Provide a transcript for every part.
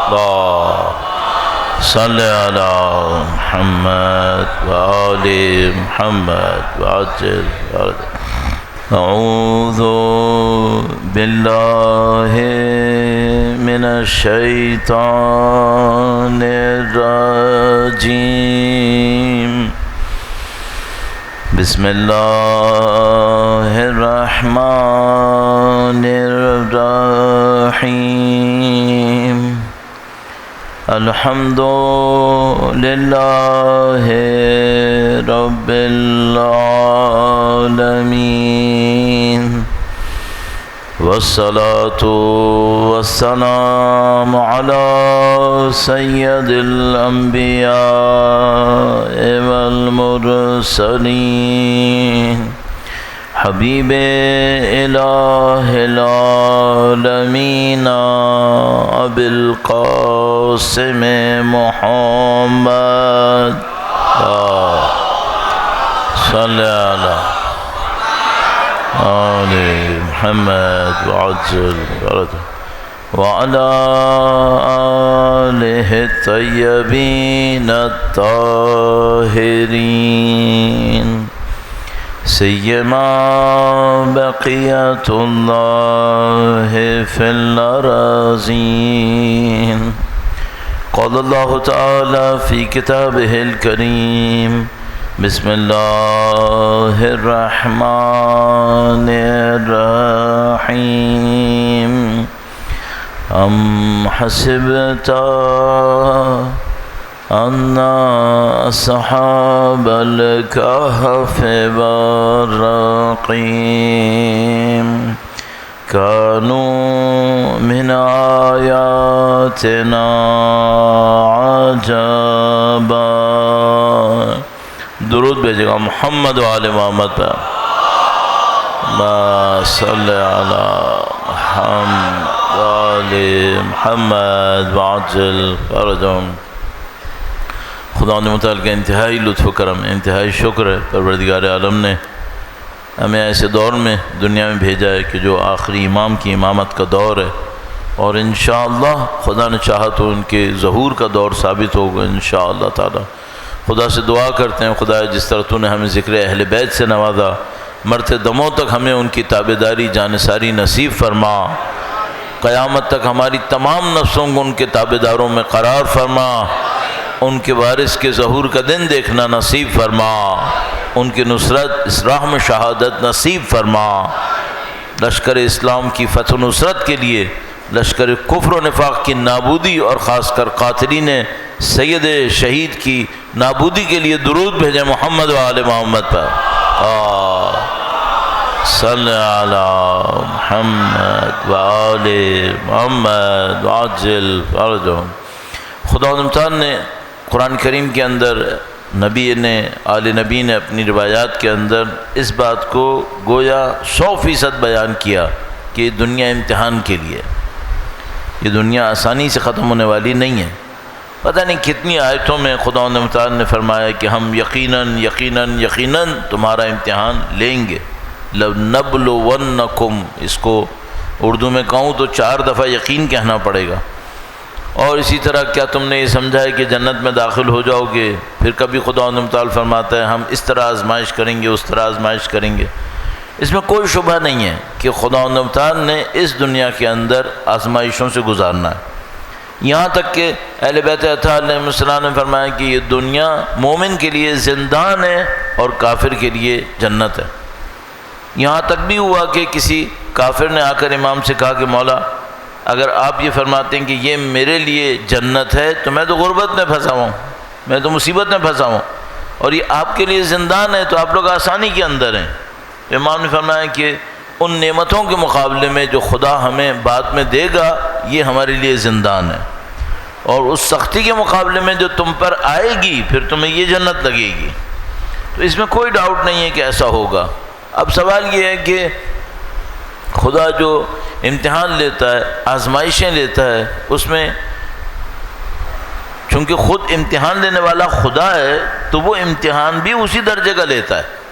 صل على محمد وآل محمد وعجل أعوذ بالله من الشيطان الرجيم بسم الله الرحمن الرحيم الحمد لله رب العالمين والصلاة والسلام على سيد الأنبياء والمرسلين حبيب إله العالمين أبي القاسم محمد صل على آل محمد وعجل فرجه وعلى آله الطيبين الطاهرين سيما بقية الله في الأراضين قال الله تعالى في كتابه الكريم بسم الله الرحمن الرحيم أم حسبت أن أصحاب الكهف والرقيم كانوا من آياتنا عجبا درود بھیجے گا محمد وآل محمد پہ اللهم صل على محمد وآل محمد وعجل فرجهم خدا نے متعلق کا انتہائی لطف و کرم انتہائی شکر ہے پروردگار عالم نے ہمیں ایسے دور میں دنیا میں بھیجا ہے کہ جو آخری امام کی امامت کا دور ہے اور انشاءاللہ خدا نے چاہا تو ان کے ظہور کا دور ثابت ہوگا انشاءاللہ تعالی خدا سے دعا کرتے ہیں خدا جس طرح تو نے ہمیں ذکر اہل بیت سے نوازا مرتے دموں تک ہمیں ان کی تابعداری جانثاری نصیب فرما قیامت تک ہماری تمام نفسوں کو ان کے تابعداروں میں قرار فرما ان کے وارث کے ظہور کا دن دیکھنا نصیب فرما ان کی نصرت اس راہ میں شہادت نصیب فرما لشکر اسلام کی فتح و نصرت کے لیے لشکر کفر و نفاق کی نابودی اور خاص کر قاتلین سید شہید کی نابودی کے لیے درود بھیجیں محمد و آل محمد پر صلی علی محمد و آل محمد وعجل فرجهم خدا تعالیٰ نے قرآن کریم کے اندر نبی نے آل نبی نے اپنی روایات کے اندر اس بات کو گویا 100% بیان کیا کہ یہ دنیا امتحان کے لیے یہ دنیا آسانی سے ختم ہونے والی نہیں ہے پتہ نہیں کتنی آیتوں میں خدا تعالیٰ نے فرمایا کہ ہم یقیناً تمہارا امتحان لیں گے لَنَبْلُوَنَّكُمْ اس کو اردو میں کہوں تو 4 دفعہ یقین کہنا پڑے گا اور اسی طرح کیا تم نے یہ سمجھا ہے کہ جنت میں داخل ہو جاؤ گے پھر کبھی خدا تعالیٰ فرماتا ہے ہم اس طرح آزمائش کریں گے اس طرح آزمائش کریں گے اس میں کوئی شبہ نہیں ہے کہ خدا تعالیٰ نے اس دنیا کے اندر آزمائشوں سے گزارنا ہے یہاں تک کہ اہل بیت اطہار علیہ السلام نے فرمایا کہ یہ دنیا مومن کے لیے زندان ہے اور کافر کے لیے جنت ہے یہاں تک بھی ہوا کہ کسی کافر نے آ کر امام سے کہا کہ مولا اگر آپ یہ فرماتے ہیں کہ یہ میرے لیے جنت ہے تو میں تو غربت میں پھنسا ہوں میں تو مصیبت میں پھنسا ہوں اور یہ آپ کے لیے زندان ہے تو آپ لوگ آسانی کے اندر ہیں امام نے فرمایا کہ ان نعمتوں کے مقابلے میں جو خدا ہمیں بعد میں دے گا یہ ہمارے لیے زندان ہے اور اس سختی کے مقابلے میں جو تم پر آئے گی پھر تمہیں یہ جنت لگے گی تو اس میں کوئی ڈاؤٹ نہیں ہے کہ ایسا ہوگا اب سوال یہ ہے کہ خدا جو امتحان لیتا ہے آزمائشیں لیتا ہے اس میں چونکہ خود امتحان لینے والا خدا ہے تو وہ امتحان بھی اسی درجے کا لیتا ہے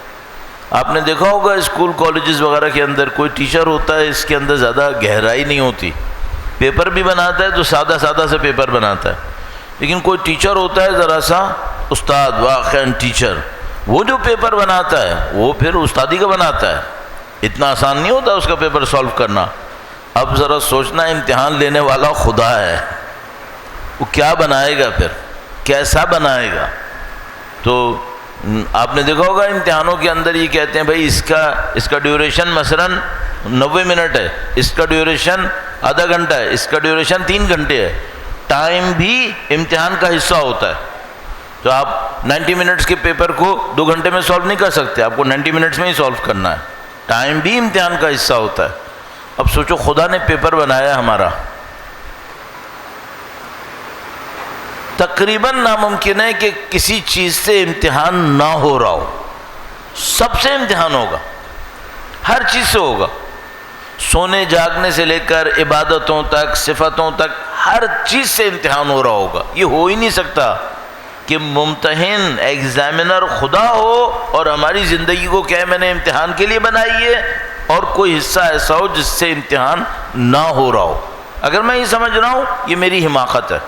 آپ نے دیکھا ہوگا اسکول کالجز وغیرہ کے اندر کوئی ٹیچر ہوتا ہے اس کے اندر زیادہ گہرائی نہیں ہوتی پیپر بھی بناتا ہے تو سادہ سادہ سے پیپر بناتا ہے، لیکن کوئی ٹیچر ہوتا ہے ذرا سا استاد، واقعاً ٹیچر، وہ جو پیپر بناتا ہے وہ پھر استادی کا بناتا ہے، اتنا آسان نہیں ہوتا اس کا پیپر سالو کرنا۔ اب ذرا سوچنا، امتحان لینے والا خدا ہے، وہ کیا بنائے گا، پھر کیسا بنائے گا؟ تو آپ نے دیکھا ہوگا امتحانوں کے اندر یہ کہتے ہیں بھائی اس کا ڈیوریشن مثلاً 90 منٹ ہے، اس کا ڈیوریشن آدھا گھنٹہ ہے، اس کا ڈیوریشن 3 گھنٹے ہے۔ ٹائم بھی امتحان کا حصہ ہوتا ہے، تو آپ 90 منٹس کے پیپر کو 2 گھنٹے میں سالو نہیں کر سکتے، آپ کو 90 منٹس میں ہی سالو کرنا ہے۔ ٹائم بھی امتحان کا حصہ ہوتا ہے۔ اب سوچو خدا نے پیپر بنایا ہمارا، تقریباً ناممکن ہے کہ کسی چیز سے امتحان نہ ہو رہا ہو، سب سے امتحان ہوگا، ہر چیز سے ہوگا، سونے جاگنے سے لے کر عبادتوں تک، صفتوں تک، ہر چیز سے امتحان ہو رہا ہوگا۔ یہ ہو ہی نہیں سکتا کہ ممتحن ایگزامینر خدا ہو اور ہماری زندگی کو کہے میں نے امتحان کے لیے بنائی ہے، اور کوئی حصہ ایسا ہو جس سے امتحان نہ ہو رہا ہو۔ اگر میں یہ سمجھ رہا ہوں یہ میری حماقت ہے۔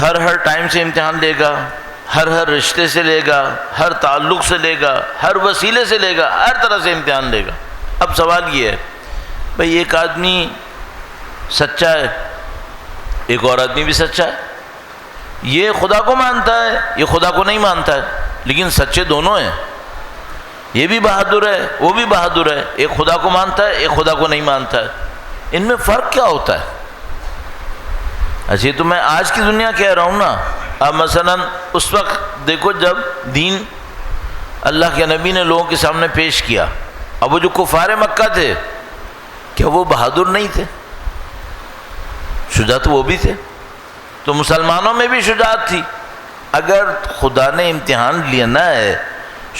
ہر ٹائم سے امتحان لے گا، ہر رشتے سے لے گا، ہر تعلق سے لے گا، ہر وسیلے سے لے گا، ہر طرح سے امتحان لے گا۔ اب سوال یہ ہے بھئی ایک آدمی سچا ہے، ایک اور آدمی بھی سچا ہے، یہ خدا کو مانتا ہے، یہ خدا کو نہیں مانتا ہے، لیکن سچے دونوں ہیں، یہ بھی بہادر ہے، وہ بھی بہادر ہے، ایک خدا کو مانتا ہے، ایک خدا کو نہیں مانتا ہے۔ ان میں فرق کیا ہوتا ہے؟ اچھا تو میں آج کی دنیا کہہ رہا ہوں نا۔ اب مثلا اس وقت دیکھو جب دین اللہ کے نبی نے لوگوں کے سامنے پیش کیا، اب وہ جو کفار مکہ تھے کیا وہ بہادر نہیں تھے؟ شجاعت وہ بھی تھے، تو مسلمانوں میں بھی شجاعت تھی۔ اگر خدا نے امتحان لینا ہے،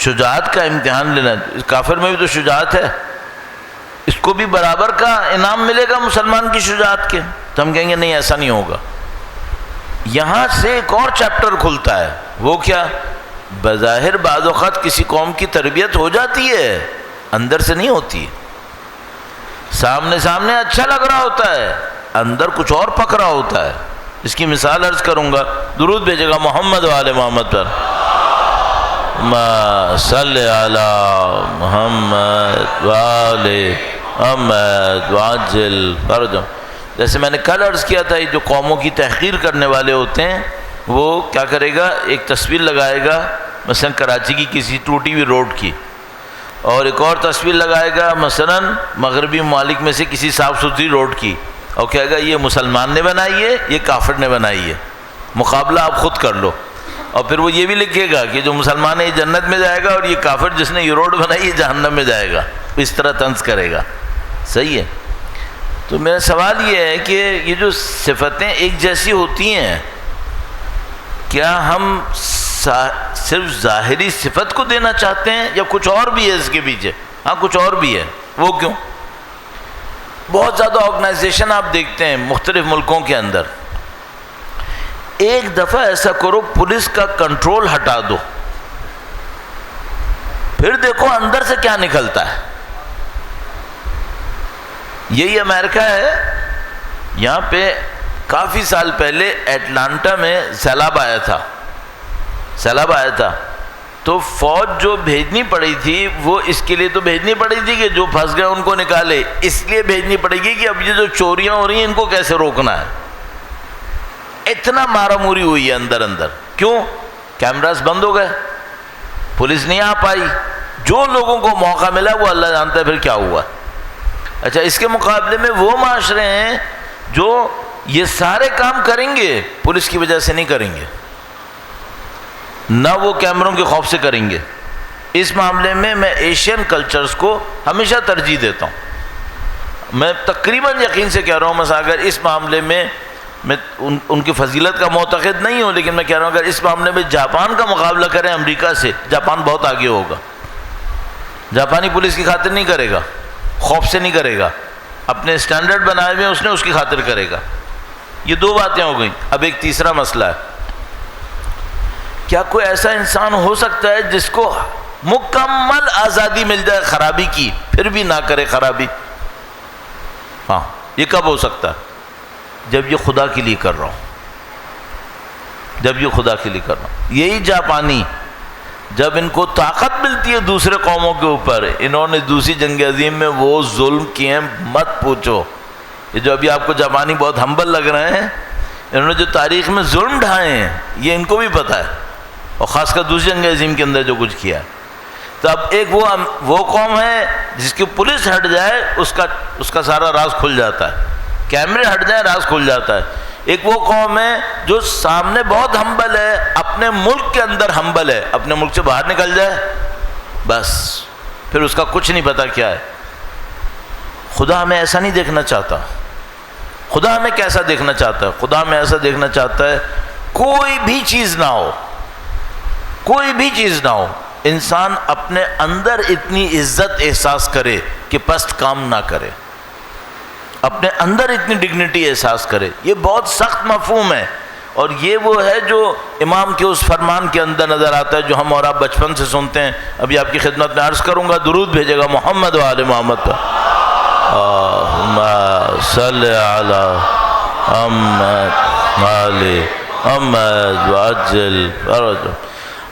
شجاعت کا امتحان لینا ہے، کافر میں بھی تو شجاعت ہے، اس کو بھی برابر کا انعام ملے گا مسلمان کی شجاعت کے۔ تو ہم کہیں گے نہیں ایسا نہیں ہوگا۔ یہاں سے ایک اور چیپٹر کھلتا ہے، وہ کیا؟ بظاہر بعض اوقات کسی قوم کی تربیت ہو جاتی ہے، اندر سے نہیں ہوتی۔ سامنے اچھا لگ رہا ہوتا ہے، اندر کچھ اور پک رہا ہوتا ہے۔ اس کی مثال عرض کروں گا، درود بھیجے گا محمد و آل محمد پر، ما صلی علی محمد و آل محمد وعجل فرجهم۔ جیسے میں نے کل عرض کیا تھا، جو قوموں کی تحقیر کرنے والے ہوتے ہیں وہ کیا کرے گا، ایک تصویر لگائے گا مثلا کراچی کی کسی ٹوٹی ہوئی روڈ کی، اور ایک اور تصویر لگائے گا مثلا مغربی ممالک میں سے کسی صاف ستھری روڈ کی، اور کہے گا یہ مسلمان نے بنائی ہے، یہ کافر نے بنائی ہے، مقابلہ آپ خود کر لو۔ اور پھر وہ یہ بھی لکھے گا کہ جو مسلمان ہے یہ جنت میں جائے گا، اور یہ کافر جس نے یہ روڈ بنائی ہے جہنم میں جائے گا۔ اس طرح طنز کرے گا، صحیح ہے؟ تو میرا سوال یہ ہے کہ یہ جو صفتیں ایک جیسی ہوتی ہیں، کیا ہم صرف ظاہری صفت کو دینا چاہتے ہیں یا کچھ اور بھی ہے اس کے پیچھے؟ ہاں کچھ اور بھی ہے۔ وہ کیوں؟ بہت زیادہ آرگنائزیشن آپ دیکھتے ہیں مختلف ملکوں کے اندر، ایک دفعہ ایسا کرو پولیس کا کنٹرول ہٹا دو، پھر دیکھو اندر سے کیا نکلتا ہے۔ یہی امریکہ ہے، یہاں پہ کافی سال پہلے ایٹلانٹا میں سیلاب آیا تھا، تو فوج جو بھیجنی پڑی تھی وہ اس کے لیے تو بھیجنی پڑی تھی کہ جو پھنس گئے ان کو نکالے، اس لیے بھیجنی پڑے گی کہ اب یہ جو چوریاں ہو رہی ہیں ان کو کیسے روکنا ہے۔ اتنا مارا موری ہوئی ہے اندر۔ کیوں؟ کیمراز بند ہو گئے، پولیس نہیں آ پائی، جو لوگوں کو موقع ملا وہ اللہ جانتا ہے پھر کیا ہوا۔ اچھا اس کے مقابلے میں وہ معاشرے ہیں جو یہ سارے کام کریں گے، پولیس کی وجہ سے نہیں کریں گے، نہ وہ کیمروں کے خوف سے کریں گے۔ اس معاملے میں ایشین کلچرز کو ہمیشہ ترجیح دیتا ہوں۔ میں تقریباً یقین سے کہہ رہا ہوں، مثلا اگر اس معاملے میں ان کی فضیلت کا معتقد نہیں ہوں، لیکن میں کہہ رہا ہوں اگر اس معاملے میں جاپان کا مقابلہ کریں امریکہ سے، جاپان بہت آگے ہوگا۔ جاپانی پولیس کی خاطر نہیں کرے گا، خوف سے نہیں کرے گا، اپنے سٹینڈرڈ بنائے ہوئے اس نے اس کی خاطر کرے گا۔ یہ دو باتیں ہو گئیں۔ اب ایک تیسرا مسئلہ ہے، کیا کوئی ایسا انسان ہو سکتا ہے جس کو مکمل آزادی مل جائے خرابی کی پھر بھی نہ کرے خرابی؟ ہاں یہ کب ہو سکتا ہے؟ جب یہ خدا کے لیے کر رہا ہوں، جب یہ خدا کے لیے کر رہا ہوں۔ یہی جاپانی جب ان کو طاقت ملتی ہے دوسرے قوموں کے اوپر، انہوں نے دوسری جنگ عظیم میں وہ ظلم کیے ہیں مت پوچھو۔ یہ جو ابھی آپ کو جاپانی بہت ہمبل لگ رہے ہیں، انہوں نے جو تاریخ میں ظلم ڈھائے ہیں یہ ان کو بھی پتہ ہے، اور خاص کر دوسری جنگ عظیم کے اندر جو کچھ کیا ہے۔ تو اب ایک وہ قوم ہے جس کی پولیس ہٹ جائے اس کا سارا راز کھل جاتا ہے، کیمرے ہٹ جائیں راز کھل جاتا ہے۔ ایک وہ قوم ہے جو سامنے بہت ہمبل ہے، اپنے ملک کے اندر ہمبل ہے، اپنے ملک سے باہر نکل جائے بس پھر اس کا کچھ نہیں پتہ کیا ہے۔ خدا ہمیں ایسا نہیں دیکھنا چاہتا۔ خدا ہمیں کیسا دیکھنا چاہتا ہے؟ خدا ہمیں ایسا دیکھنا چاہتا ہے کوئی بھی چیز نہ ہو، کوئی بھی چیز نہ ہو، انسان اپنے اندر اتنی عزت احساس کرے کہ پست کام نہ کرے، اپنے اندر اتنی ڈگنیٹی احساس کرے۔ یہ بہت سخت مفہوم ہے، اور یہ وہ ہے جو امام کے اس فرمان کے اندر نظر آتا ہے جو ہم اور آپ بچپن سے سنتے ہیں۔ ابھی آپ کی خدمت میں عرض کروں گا، درود بھیجے گا محمد و آل محمد پر، اللہم صلی علی محمد و آل محمد وعجل فرجہ۔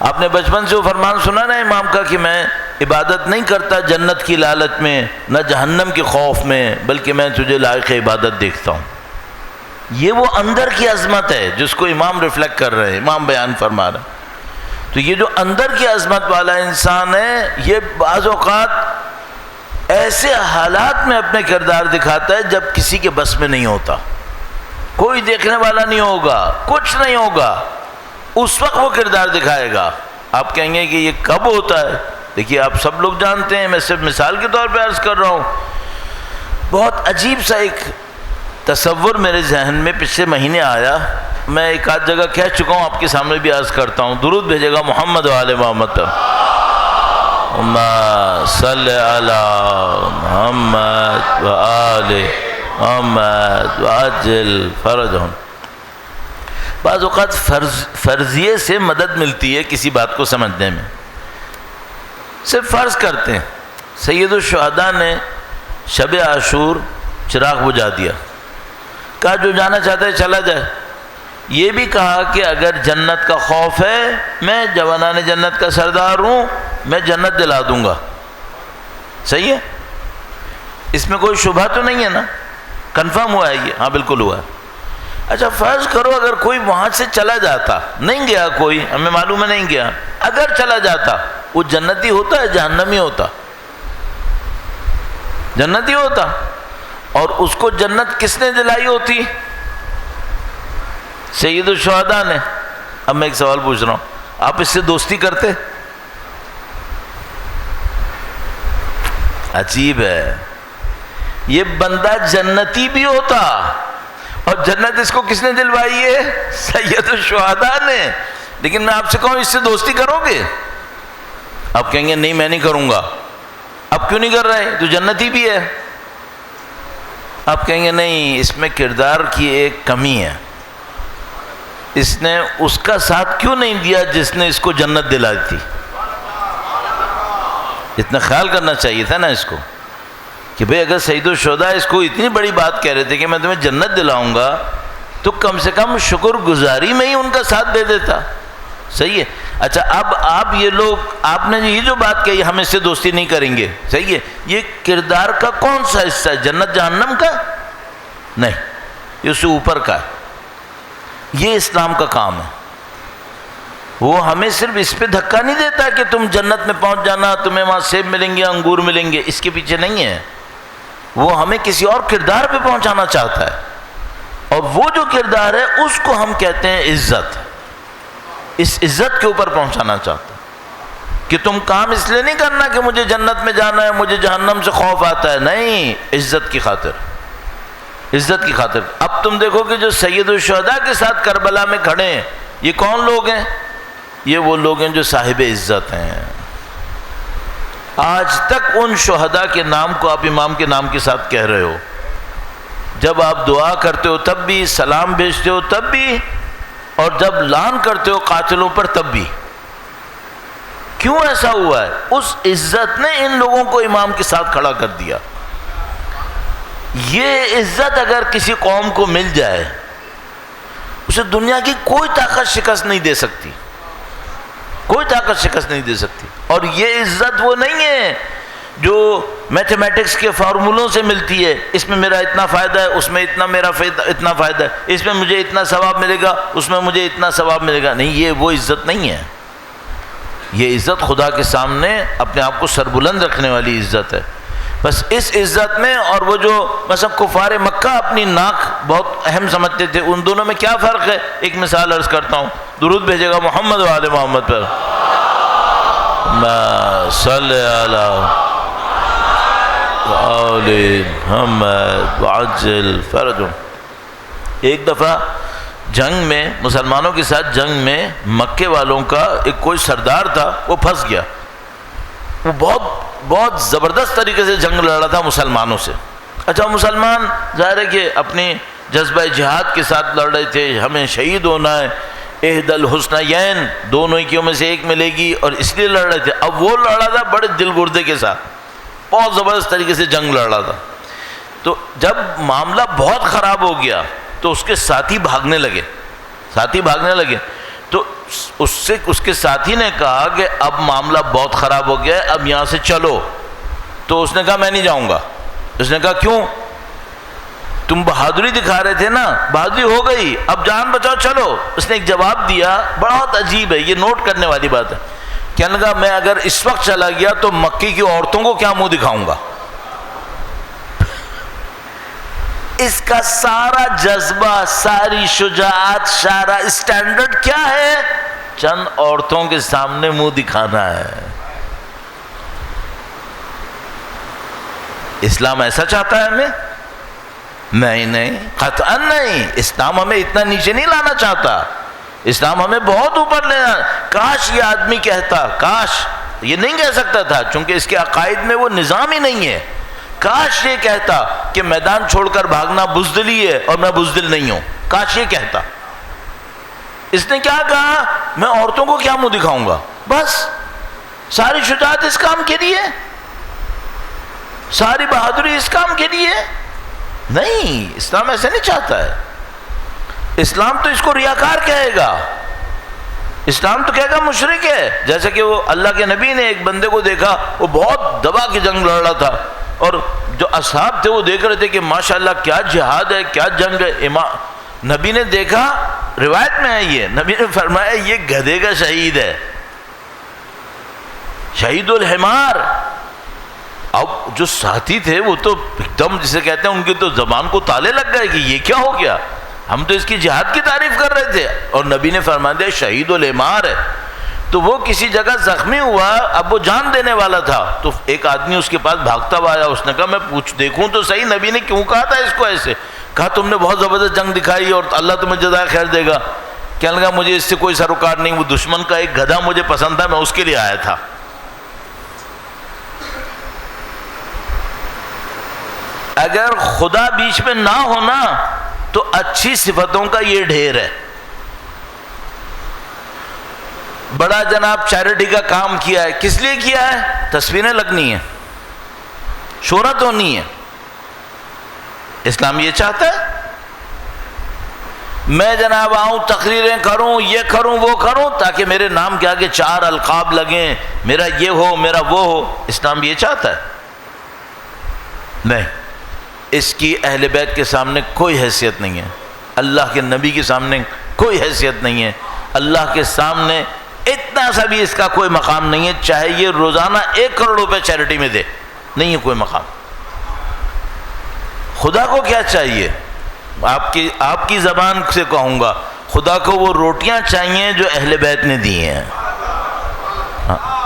آپ نے بچپن سے وہ فرمان سنا نا امام کا کہ میں عبادت نہیں کرتا جنت کی لالچ میں نہ جہنم کے خوف میں، بلکہ میں تجھے لائق عبادت دیکھتا ہوں۔ یہ وہ اندر کی عظمت ہے جس کو امام ریفلیکٹ کر رہے ہیں، امام بیان فرما رہے ہیں۔ تو یہ جو اندر کی عظمت والا انسان ہے، یہ بعض اوقات ایسے حالات میں اپنے کردار دکھاتا ہے جب کسی کے بس میں نہیں ہوتا، کوئی دیکھنے والا نہیں ہوگا، کچھ نہیں ہوگا، اس وقت وہ کردار دکھائے گا۔ آپ کہیں گے کہ یہ کب ہوتا ہے؟ دیکھیے آپ سب لوگ جانتے ہیں، میں صرف مثال کے طور پہ عرض کر رہا ہوں۔ بہت عجیب سا ایک تصور میرے ذہن میں پچھلے مہینے آیا، میں ایک آدھ جگہ کہہ چکا ہوں، آپ کے سامنے بھی عرض کرتا ہوں۔ درود بھیجے گا محمد و آل محمد پر، اللہم صلی علی محمد و آل محمد وعجل فرجہم۔ بعض اوقات فرضیے سے مدد ملتی ہے کسی بات کو سمجھنے میں۔ صرف فرض کرتے ہیں سید الشہداء نے شب عاشور چراغ بجھا دیا، کہا جو جانا چاہتا ہے چلا جائے۔ یہ بھی کہا کہ اگر جنت کا خوف ہے، میں جوانان جنت کا سردار ہوں، میں جنت دلا دوں گا۔ صحیح ہے؟ اس میں کوئی شبہ تو نہیں ہے نا؟ کنفرم ہوا ہے یہ؟ ہاں بالکل ہوا ہے۔ اچھا فرض کرو اگر کوئی وہاں سے چلا جاتا، نہیں گیا کوئی، ہمیں معلوم ہے نہیں گیا، اگر چلا جاتا، وہ جنتی ہوتا ہے جہنمی ہوتا؟ جنتی ہوتا۔ اور اس کو جنت کس نے دلائی ہوتی؟ سید الشہداء نے۔ اب میں ایک سوال پوچھ رہا ہوں، آپ اس سے دوستی کرتے؟ عجیب ہے، یہ بندہ جنتی بھی ہوتا اور جنت اس کو کس نے دلوائی ہے؟ سید الشہداء نے۔ لیکن میں آپ سے کہوں اس سے دوستی کرو گے؟ آپ کہیں گے نہیں میں نہیں کروں گا۔ اب کیوں نہیں کر رہے؟ تو جنتی بھی ہے۔ آپ کہیں گے نہیں، اس میں کردار کی ایک کمی ہے، اس نے اس کا ساتھ کیوں نہیں دیا جس نے اس کو جنت دلائی تھی؟ اتنا خیال کرنا چاہیے تھا نا اس کو کہ بھئی اگر سید الشہداء اس کو اتنی بڑی بات کہہ رہے تھے کہ میں تمہیں جنت دلاؤں گا، تو کم سے کم شکر گزاری میں ہی ان کا ساتھ دے دیتا۔ صحیح ہے؟ اچھا اب آپ یہ لوگ، آپ نے یہ جو بات کہی ہم اس سے دوستی نہیں کریں گے، صحیح ہے، یہ کردار کا کون سا حصہ ہے؟ جنت جہنم کا؟ نہیں، یہ اس سے اوپر کا ہے۔ یہ اسلام کا کام ہے۔ وہ ہمیں صرف اس پہ دھکا نہیں دیتا کہ تم جنت میں پہنچ جانا، تمہیں وہاں سیب ملیں گے، انگور ملیں گے، اس کے پیچھے نہیں ہے۔ وہ ہمیں کسی اور کردار پہ پہنچانا چاہتا ہے، اور وہ جو کردار ہے اس کو ہم کہتے ہیں عزت۔ اس عزت کے اوپر پہنچانا چاہتا ہے کہ تم کام اس لیے نہیں کرنا کہ مجھے جنت میں جانا ہے، مجھے جہنم سے خوف آتا ہے، نہیں، عزت کی خاطر، عزت کی خاطر۔ اب تم دیکھو کہ جو سید الشہداء کے ساتھ کربلا میں کھڑے ہیں، یہ کون لوگ ہیں؟ یہ وہ لوگ ہیں جو صاحب عزت ہیں۔ آج تک ان شہداء کے نام کو آپ امام کے نام کے ساتھ کہہ رہے ہو، جب آپ دعا کرتے ہو تب بھی، سلام بھیجتے ہو تب بھی، اور جب لعن کرتے ہو قاتلوں پر تب بھی۔ کیوں ایسا ہوا ہے؟ اس عزت نے ان لوگوں کو امام کے ساتھ کھڑا کر دیا۔ یہ عزت اگر کسی قوم کو مل جائے اسے دنیا کی کوئی طاقت شکست نہیں دے سکتی، کوئی طاقت شکست نہیں دے سکتی۔ اور یہ عزت وہ نہیں ہے جو میتھمیٹکس کے فارمولوں سے ملتی ہے، اس میں میرا اتنا فائدہ ہے، اس میں اتنا میرا اتنا فائدہ ہے، اس میں مجھے اتنا ثواب ملے گا، اس میں مجھے اتنا ثواب ملے گا۔ نہیں، یہ وہ عزت نہیں ہے۔ یہ عزت خدا کے سامنے اپنے آپ کو سربلند رکھنے والی عزت ہے۔ بس اس عزت میں اور وہ جو مثلا کفار مکہ اپنی ناک بہت اہم سمجھتے تھے، ان دونوں میں کیا فرق ہے؟ ایک مثال عرض کرتا ہوں، درود بھیجے گا محمد و آل محمد پر، صلی اللہ علیہ محمد وعجل فرجهم۔ ایک دفعہ جنگ میں، مسلمانوں کے ساتھ جنگ میں، مکے والوں کا ایک کوئی سردار تھا، وہ پھنس گیا۔ وہ بہت زبردست طریقے سے جنگ لڑ رہا تھا مسلمانوں سے۔ اچھا، مسلمان ظاہر ہے کہ اپنی جذبہ جہاد کے ساتھ لڑ رہے تھے، ہمیں شہید ہونا ہے، احد الحسنیین، دونوں ہی میں سے ایک ملے گی، اور اس لیے لڑ رہے تھے۔ اب وہ لڑ رہا تھا بڑے دل گردے کے ساتھ، بہت زبردست طریقے سے جنگ لڑ رہا تھا۔ تو جب معاملہ بہت خراب ہو گیا تو اس کے ساتھی بھاگنے لگے، تو اس کے ساتھی نے کہا کہ اب معاملہ بہت خراب ہو گیا ہے، اب یہاں سے چلو۔ تو اس نے کہا میں نہیں جاؤں گا۔ اس نے کہا کیوں؟ تم بہادری دکھا رہے تھے نا، بہادری ہو گئی، اب جان بچاؤ، چلو۔ اس نے ایک جواب دیا، بہت عجیب ہے، یہ نوٹ کرنے والی بات ہے۔ کہنے لگا میں اگر اس وقت چلا گیا تو مکی کی عورتوں کو کیا منہ دکھاؤں گا؟ اس کا سارا جذبہ، ساری شجاعت، سارا اسٹینڈرڈ کیا ہے؟ چند عورتوں کے سامنے منہ دکھانا ہے۔ اسلام ایسا چاہتا ہے ہمیں؟ نہیں، قطعاً نہیں۔ اسلام ہمیں اتنا نیچے نہیں لانا چاہتا، اسلام ہمیں بہت اوپر لے جانا۔ کاش یہ آدمی کہتا، کاش یہ نہیں کہہ سکتا تھا چونکہ اس کے عقائد میں وہ نظام ہی نہیں ہے۔ کاش یہ کہتا کہ میدان چھوڑ کر بھاگنا بزدلی ہے اور میں بزدل نہیں ہوں، کاش یہ کہتا۔ اس نے کیا کہا؟ میں عورتوں کو کیا منہ دکھاؤں گا؟ بس ساری شجاعت اس کام کے لیے، ساری بہادری اس کام کے لیے؟ نہیں، اسلام ایسے نہیں چاہتا ہے۔ اسلام تو اس کو ریاکار کہے گا، اسلام تو کہے گا مشرک ہے۔ جیسے کہ وہ اللہ کے نبی نے ایک بندے کو دیکھا، وہ بہت دبا کے جنگ لڑ رہا تھا، اور جو اصحاب تھے وہ دیکھ رہے تھے کہ ماشاءاللہ کیا جہاد ہے، کیا جنگ ہے۔ نبی نے دیکھا، روایت میں ہے یہ، نبی نے فرمایا یہ گدھے کا شہید ہے، شہید الحمار۔ اب جو ساتھی تھے وہ تو ایک دم جسے کہتے ہیں ان کی تو زبان کو تالے لگ گئے کہ یہ کیا ہو گیا، ہم تو اس کی جہاد کی تعریف کر رہے تھے، اور نبی نے فرما دیا شہید الحمار ہے۔ تو وہ کسی جگہ زخمی ہوا، اب وہ جان دینے والا تھا، تو ایک آدمی اس کے پاس بھاگتا ہوا آیا، اس نے کہا میں دیکھوں تو صحیح نبی نے کیوں کہا تھا اس کو ایسے؟ کہا تم نے بہت زبردست جنگ دکھائی اور اللہ تمہیں جزائے خیر دے گا۔ کہنے لگا مجھے اس سے کوئی سروکار نہیں، وہ دشمن کا ایک گدھا مجھے پسند تھا، میں اس کے لیے آیا تھا۔ اگر خدا بیچ میں نہ ہونا تو اچھی صفتوں کا یہ ڈھیر ہے۔ بڑا جناب چیریٹی کا کام کیا ہے، کس لیے کیا ہے؟ تصویریں لگنی ہیں، شہرت ہونی ہے۔ اسلام یہ چاہتا ہے میں جناب آؤں، تقریریں کروں، یہ کروں، وہ کروں، تاکہ میرے نام کے آگے 4 القاب لگیں، میرا یہ ہو، میرا وہ ہو۔ اسلام یہ چاہتا ہے؟ نہیں، اس کی اہل بیت کے سامنے کوئی حیثیت نہیں ہے، اللہ کے نبی کے سامنے کوئی حیثیت نہیں ہے، اللہ کے سامنے اتنا سا بھی اس کا کوئی مقام نہیں ہے، چاہے یہ روزانہ 1 کروڑ روپے چیریٹی میں دے، نہیں ہے کوئی مقام۔ خدا کو کیا چاہیے؟ آپ کی زبان سے کہوں گا، خدا کو وہ روٹیاں چاہیے جو اہل بیت نے دی ہیں،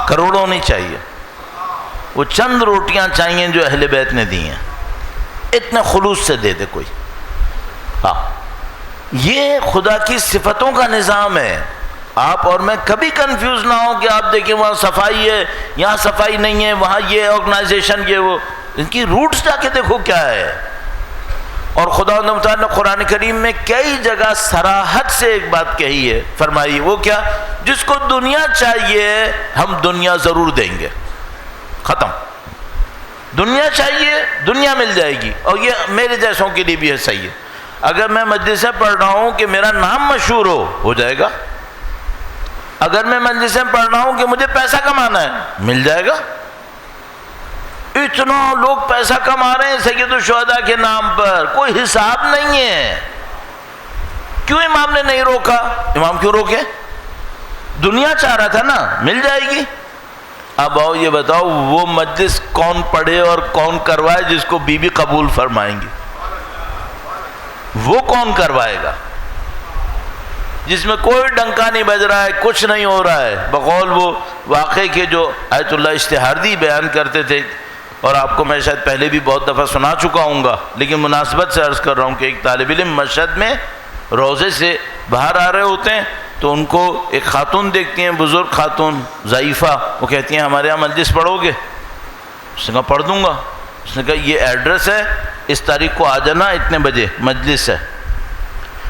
کروڑوں نہیں چاہیے، وہ چند روٹیاں چاہیے جو اہل بیت نے دی ہیں، اتنے خلوص سے دے دے کوئی۔ ہاں، یہ خدا کی صفتوں کا نظام ہے۔ آپ اور میں کبھی کنفیوز نہ ہو کہ آپ دیکھیں وہاں صفائی ہے، یہاں صفائی نہیں ہے، وہاں یہ آرگنائزیشن، یہ وہ، ان کی روٹس جا کے دیکھو کیا ہے۔ اور خدا تعالیٰ نے قرآن کریم میں کئی جگہ صراحت سے ایک بات کہی ہے، فرمائی، وہ کیا؟ جس کو دنیا چاہیے ہم دنیا ضرور دیں گے، ختم۔ دنیا چاہیے، دنیا مل جائے گی، اور یہ میرے جیسوں کے لیے بھی ہے صحیح ہے۔ اگر میں مجلسیں پڑھ رہا ہوں کہ میرا نام مشہور ہو جائے گا۔ اگر میں مجلسیں پڑھ رہا ہوں کہ مجھے پیسہ کمانا ہے، مل جائے گا۔ اتنا لوگ پیسہ کما رہے ہیں سید الشہداء کے نام پر، کوئی حساب نہیں ہے۔ کیوں امام نے نہیں روکا؟ امام کیوں روکے؟ دنیا چاہ رہا تھا نا، مل جائے گی۔ اب آؤ یہ بتاؤ وہ مجلس کون پڑھے اور کون کروائے جس کو بی بی قبول فرمائیں گی؟ وہ کون کروائے گا جس میں کوئی ڈنکا نہیں بج رہا ہے، کچھ نہیں ہو رہا ہے؟ بقول وہ واقعے کے جو آیت اللہ اشتہاردی بیان کرتے تھے، اور آپ کو میں شاید پہلے بھی بہت دفعہ سنا چکا ہوں گا، لیکن مناسبت سے عرض کر رہا ہوں کہ ایک طالب علم مسجد میں روزے سے باہر آ رہے ہوتے ہیں تو ان کو ایک خاتون دیکھتی ہیں، بزرگ خاتون ضعیفہ، وہ کہتی ہیں ہمارے یہاں مجلس پڑھو گے؟ اس نے کہا پڑھ دوں گا۔ اس نے کہا یہ ایڈریس ہے، اس تاریخ کو آ جانا اتنے بجے مجلس ہے۔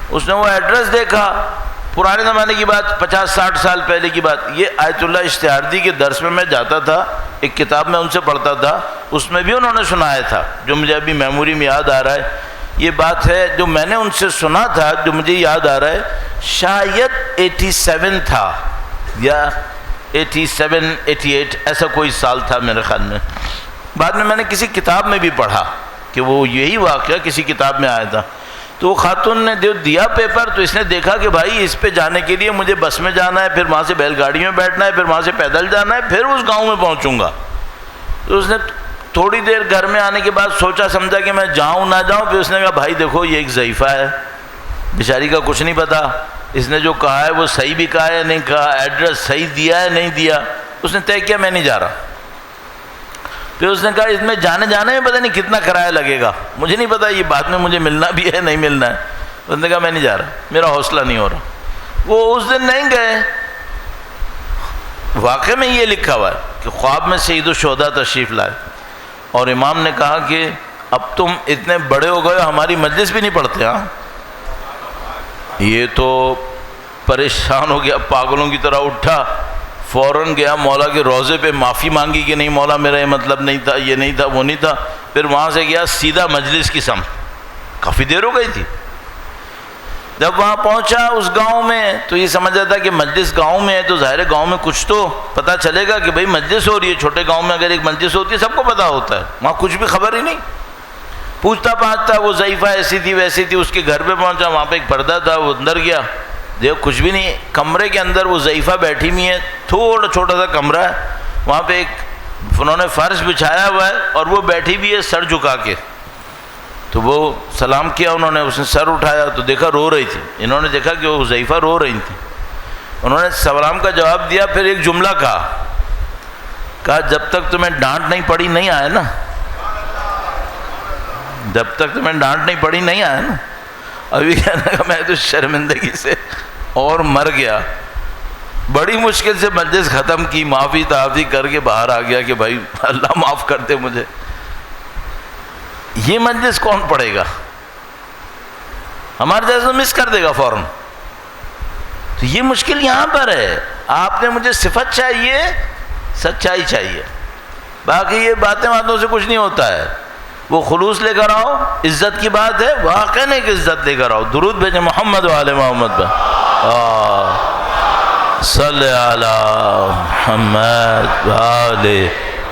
اس نے وہ ایڈریس دیکھا، پرانے زمانے کی بات، 50-60 سال پہلے کی بات۔ یہ آیت اللہ اشتہاردی کے درس میں جاتا تھا، ایک کتاب میں ان سے پڑھتا تھا، اس میں بھی انہوں نے سنایا تھا، جو مجھے ابھی میموری میں یاد آ رہا ہے۔ یہ بات ہے جو میں نے ان سے سنا تھا، جو مجھے یاد آ رہا ہے، شاید 87 تھا یا 87 88 ایسا کوئی سال تھا میرے خیال میں۔ بعد میں نے کسی کتاب میں بھی پڑھا کہ وہ یہی واقعہ کسی کتاب میں آیا تھا۔ تو وہ خاتون نے دیا پیپر، تو اس نے دیکھا کہ بھائی اس پہ جانے کے لیے مجھے بس میں جانا ہے، پھر وہاں سے بیل گاڑی میں بیٹھنا ہے، پھر وہاں سے پیدل جانا ہے، پھر اس گاؤں میں پہنچوں گا۔ تو اس نے تھوڑی دیر گھر میں آنے کے بعد سوچا سمجھا کہ میں جاؤں نہ جاؤں، پھر اس نے کہا بھائی دیکھو یہ ایک ضعیفہ ہے، بیچاری کا کچھ نہیں پتا، اس نے جو کہا ہے وہ صحیح بھی کہا ہے نہیں کہا، ایڈریس صحیح دیا ہے نہیں دیا۔ اس نے طے کیا میں نہیں جا رہا۔ پھر اس نے کہا اس میں جانے میں پتہ نہیں کتنا کرایہ لگے گا، مجھے نہیں پتا، یہ بعد میں مجھے ملنا بھی ہے نہیں ملنا ہے۔ اس نے کہا میں نہیں جا رہا، میرا حوصلہ نہیں ہو رہا۔ وہ اس دن نہیں گئے۔ واقعے میں یہ لکھا ہوا ہے کہ خواب میں سید الشہداء تشریف لائے، اور امام نے کہا کہ اب تم اتنے بڑے ہو گئے ہماری مجلس بھی نہیں پڑھتے۔ ہاں یہ تو پریشان ہو گیا، پاگلوں کی طرح اٹھا، فوراً گیا مولا کے روضے پہ، معافی مانگی کہ نہیں مولا میرا یہ مطلب نہیں تھا، یہ نہیں تھا، وہ نہیں تھا۔ پھر وہاں سے گیا سیدھا مجلس کی سمت، کافی دیر ہو گئی تھی۔ جب وہاں پہنچا اس گاؤں میں تو یہ سمجھ رہا تھا کہ مجلس گاؤں میں ہے تو ظاہر گاؤں میں کچھ تو پتہ چلے گا کہ بھئی مجلس ہو رہی ہے۔ چھوٹے گاؤں میں اگر ایک مجلس ہوتی ہے سب کو پتہ ہوتا ہے، وہاں کچھ بھی خبر ہی نہیں۔ پوچھتا پاچھتا وہ ضعیفہ ایسی تھی ویسی تھی، اس کے گھر پہ پہنچا، وہاں پہ ایک پردہ تھا، وہ اندر گیا، دیکھو کچھ بھی نہیں، کمرے کے اندر وہ ضعیفہ بیٹھی ہوئی ہے، تھوڑا چھوٹا سا کمرہ ہے، وہاں پہ ایک انہوں نے فرش بچھایا ہوا ہے اور وہ بیٹھی بھی ہے سر جھکا کے۔ تو وہ سلام کیا انہوں نے، اس نے سر اٹھایا تو دیکھا رو رہی تھی۔ انہوں نے دیکھا کہ وہ ضعیفہ رو رہی تھی، انہوں نے سلام کا جواب دیا، پھر ایک جملہ کہا جب تک تمہیں ڈانٹ نہیں پڑی نہیں آیا نا، جب تک تمہیں ڈانٹ نہیں پڑی نہیں آیا نا۔ ابھی کہنے کا میں تو شرمندگی سے اور مر گیا، بڑی مشکل سے مجلس ختم کی، معافی تعافی کر کے باہر آ گیا کہ بھائی اللہ معاف کر دے مجھے۔ یہ مجلس کون پڑھے گا؟ ہمارے جیسے مس کر دے گا فوراً۔ تو یہ مشکل یہاں پر ہے، آپ نے مجھے صفت چاہیے، سچائی چاہیے، باقی یہ باتوں سے کچھ نہیں ہوتا ہے۔ وہ خلوص لے کر آؤ، عزت کی بات ہے، واقعی ایک عزت لے کر آؤ۔ درود بھیجیں محمد و آل محمد پہ، صلی علی محمد و آل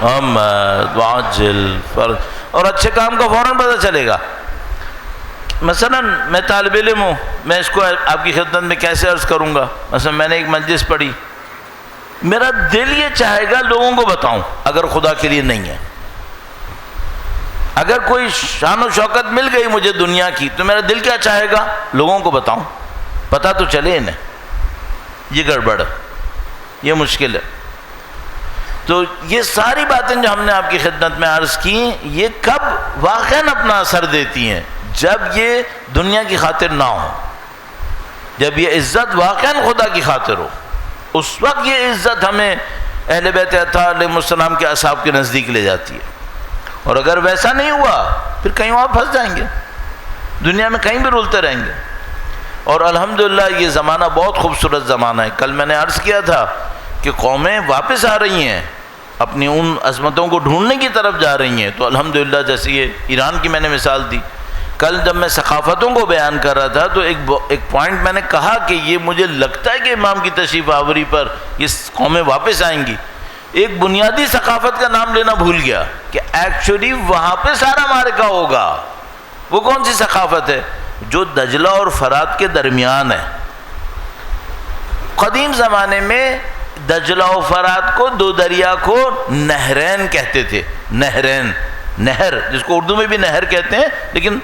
محمد وعجل فرج، اور اچھے کام کا فوراً پتہ چلے گا۔ مثلا میں طالب علم ہوں، میں اس کو آپ کی خدمت میں کیسے عرض کروں گا؟ مثلا میں نے ایک مجلس پڑھی، میرا دل یہ چاہے گا لوگوں کو بتاؤں، اگر خدا کے لیے نہیں ہے، اگر کوئی شان و شوکت مل گئی مجھے دنیا کی تو میرا دل کیا چاہے گا؟ لوگوں کو بتاؤں، پتہ تو چلے انہیں۔ یہ گڑبڑ ہے، یہ مشکل ہے۔ تو یہ ساری باتیں جو ہم نے آپ کی خدمت میں عرض کی، یہ کب واقعاً اپنا اثر دیتی ہیں؟ جب یہ دنیا کی خاطر نہ ہو، جب یہ عزت واقعاً خدا کی خاطر ہو، اس وقت یہ عزت ہمیں اہل بیت اطہار علیہ السلام کے اصحاب کے نزدیک لے جاتی ہے۔ اور اگر ویسا نہیں ہوا پھر کہیں اور پھنس جائیں گے، دنیا میں کہیں بھی رولتے رہیں گے۔ اور الحمدللہ یہ زمانہ بہت خوبصورت زمانہ ہے۔ کل میں نے عرض کیا تھا کہ قومیں واپس آ رہی ہیں، اپنی ان عظمتوں کو ڈھونڈنے کی طرف جا رہی ہیں. تو الحمدللہ جیسے یہ ایران کی میں نے مثال دی. کل جب میں ثقافتوں کو بیان کر رہا تھا تو ایک پوائنٹ میں نے کہا کہ یہ مجھے لگتا ہے کہ امام کی تشریف آوری پر یہ قومیں واپس آئیں گی. ایک بنیادی ثقافت کا نام لینا بھول گیا کہ ایکچولی وہاں پہ سارا معرکہ ہوگا. وہ کون سی ثقافت ہے؟ جو دجلہ اور فرات کے درمیان ہے. قدیم زمانے میں دجلہ و فرات کو، دو دریا کو نہرین کہتے تھے. نہرین، نہر جس کو اردو میں بھی نہر کہتے ہیں، لیکن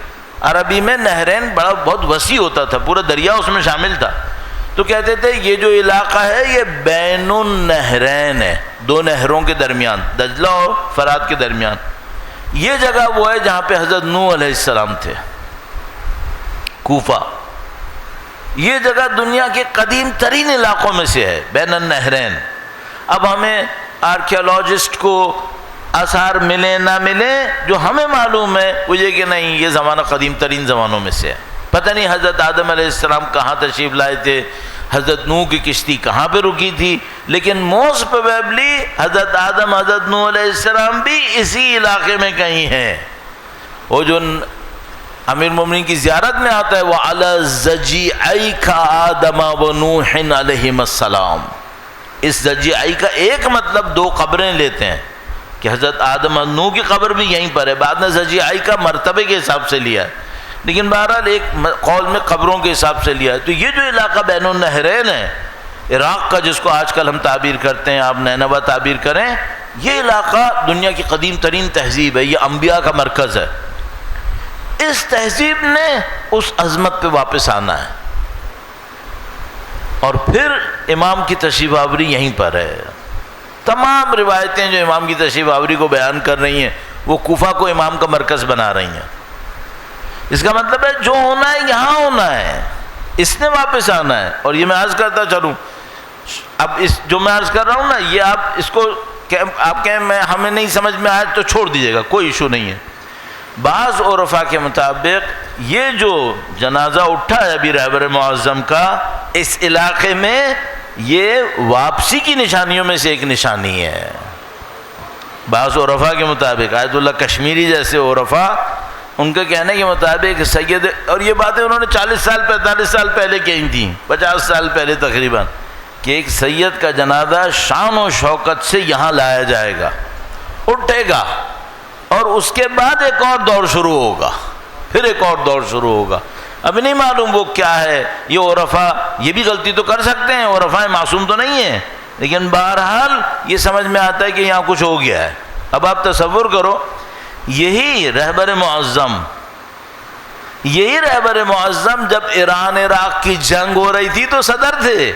عربی میں نہرین بہت وسیع ہوتا تھا، پورا دریا اس میں شامل تھا. تو کہتے تھے یہ جو علاقہ ہے یہ بین النہرین ہے، دو نہروں کے درمیان، دجلہ اور فرات کے درمیان. یہ جگہ وہ ہے جہاں پہ حضرت نوح علیہ السلام تھے. کوفہ یہ جگہ دنیا کے قدیم ترین علاقوں میں سے ہے، بین النہرین. اب ہمیں آرکیالوجسٹ کو آثار ملیں نہ ملیں، جو ہمیں معلوم ہے وہ یہ کہ نہیں، یہ زمانہ قدیم ترین زمانوں میں سے ہے. پتہ نہیں حضرت آدم علیہ السلام کہاں تشریف لائے تھے، حضرت نوح کی کشتی کہاں پہ رکی تھی، لیکن موسٹ پروبیبلی حضرت آدم، حضرت نوح علیہ السلام بھی اسی علاقے میں کہیں ہیں. وہ جو امیر المومنین کی زیارت میں آتا ہے وَعَلَى زَجِعَيْكَ آدَمَ وَنُوحٍ عَلَيْهِمَ السَّلَامُ. اس زجیعی کا ایک مطلب دو قبریں لیتے ہیں کہ حضرت آدم اور نوح کی قبر بھی یہیں پر ہے. بعد میں زجیعی کا مرتبے کے حساب سے لیا ہے، لیکن بہرحال ایک قول میں قبروں کے حساب سے لیا ہے. تو یہ جو علاقہ بین النہرین ہے، عراق کا، جس کو آج کل ہم تعبیر کرتے ہیں، آپ نینوا تعبیر کریں، یہ علاقہ دنیا کی قدیم ترین تہذیب ہے، یہ انبیاء کا مرکز ہے. اس تہذیب نے اس عظمت پہ واپس آنا ہے، اور پھر امام کی تشریف آوری یہیں پر ہے. تمام روایتیں جو امام کی تشریف آوری کو بیان کر رہی ہیں وہ کوفہ کو امام کا مرکز بنا رہی ہیں. اس کا مطلب ہے جو ہونا ہے یہاں ہونا ہے، اس نے واپس آنا ہے. اور یہ میں عرض کرتا چلوں، اب اس جو میں عرض کر رہا ہوں نا، یہ آپ اس کو آپ کہیں ہمیں نہیں سمجھ میں آئے تو چھوڑ دیجیے گا، کوئی ایشو نہیں ہے. بعض عرفاء کے مطابق یہ جو جنازہ اٹھا ہے ابھی رہبر معظم کا اس علاقے میں، یہ واپسی کی نشانیوں میں سے ایک نشانی ہے. بعض عرفاء کے مطابق، آیت اللہ کشمیری جیسے عرفاء، ان کے کہنے کے مطابق سید، اور یہ باتیں انہوں نے 40 سال 45 سال پہلے کہی تھیں، 50 سال پہلے تقریباً، کہ ایک سید کا جنازہ شان و شوکت سے یہاں لایا جائے گا، اٹھے گا، اور اس کے بعد ایک اور دور شروع ہوگا، پھر ایک اور دور شروع ہوگا. اب نہیں معلوم وہ کیا ہے. یہ عرفاء یہ بھی غلطی تو کر سکتے ہیں، عرفاء معصوم تو نہیں ہیں، لیکن بہرحال یہ سمجھ میں آتا ہے کہ یہاں کچھ ہو گیا ہے. اب آپ تصور کرو، یہی رہبر معظم جب ایران عراق کی جنگ ہو رہی تھی تو صدر تھے،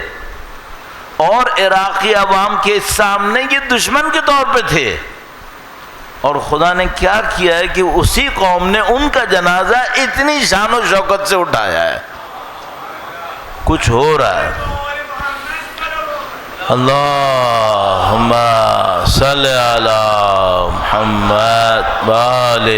اور عراقی عوام کے سامنے یہ دشمن کے طور پہ تھے. اور خدا نے کیا کیا ہے کہ اسی قوم نے ان کا جنازہ اتنی شان و شوکت سے اٹھایا ہے. کچھ ہو رہا ہے. اللہم صلی علی محمد وآل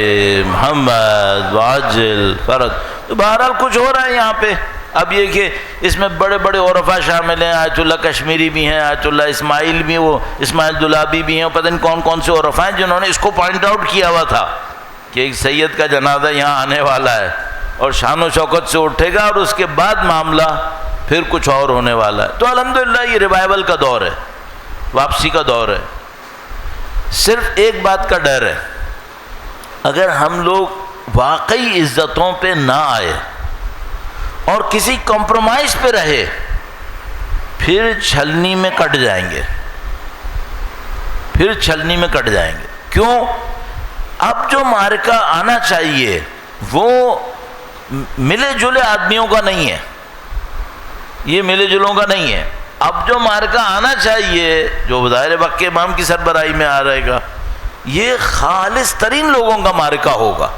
محمد وعجل فرج. تو بہرحال کچھ ہو رہا ہے یہاں پہ. اب یہ کہ اس میں بڑے بڑے عرفاء شامل ہیں، آیت اللہ کشمیری بھی ہیں، آیت اللہ اسماعیل بھی، وہ اسماعیل دولابی بھی ہیں، پتہ نہیں کون کون سے عرفاء ہیں جنہوں نے اس کو پوائنٹ آؤٹ کیا ہوا تھا کہ ایک سید کا جنازہ یہاں آنے والا ہے اور شان و شوکت سے اٹھے گا، اور اس کے بعد معاملہ پھر کچھ اور ہونے والا ہے. تو الحمدللہ یہ ریوائول کا دور ہے، واپسی کا دور ہے. صرف ایک بات کا ڈر ہے، اگر ہم لوگ واقعی عزتوں پہ نہ آئے اور کسی کمپرومائز پہ رہے، پھر چھلنی میں کٹ جائیں گے، کیوں؟ اب جو معرکہ آنا چاہیے وہ ملے جلے آدمیوں کا نہیں ہے، یہ ملے جلوں کا نہیں ہے. اب جو معرکہ آنا چاہیے، جو ظاہر وقت کے امام کی سربراہی میں آ رہے گا، یہ خالص ترین لوگوں کا معرکہ ہوگا.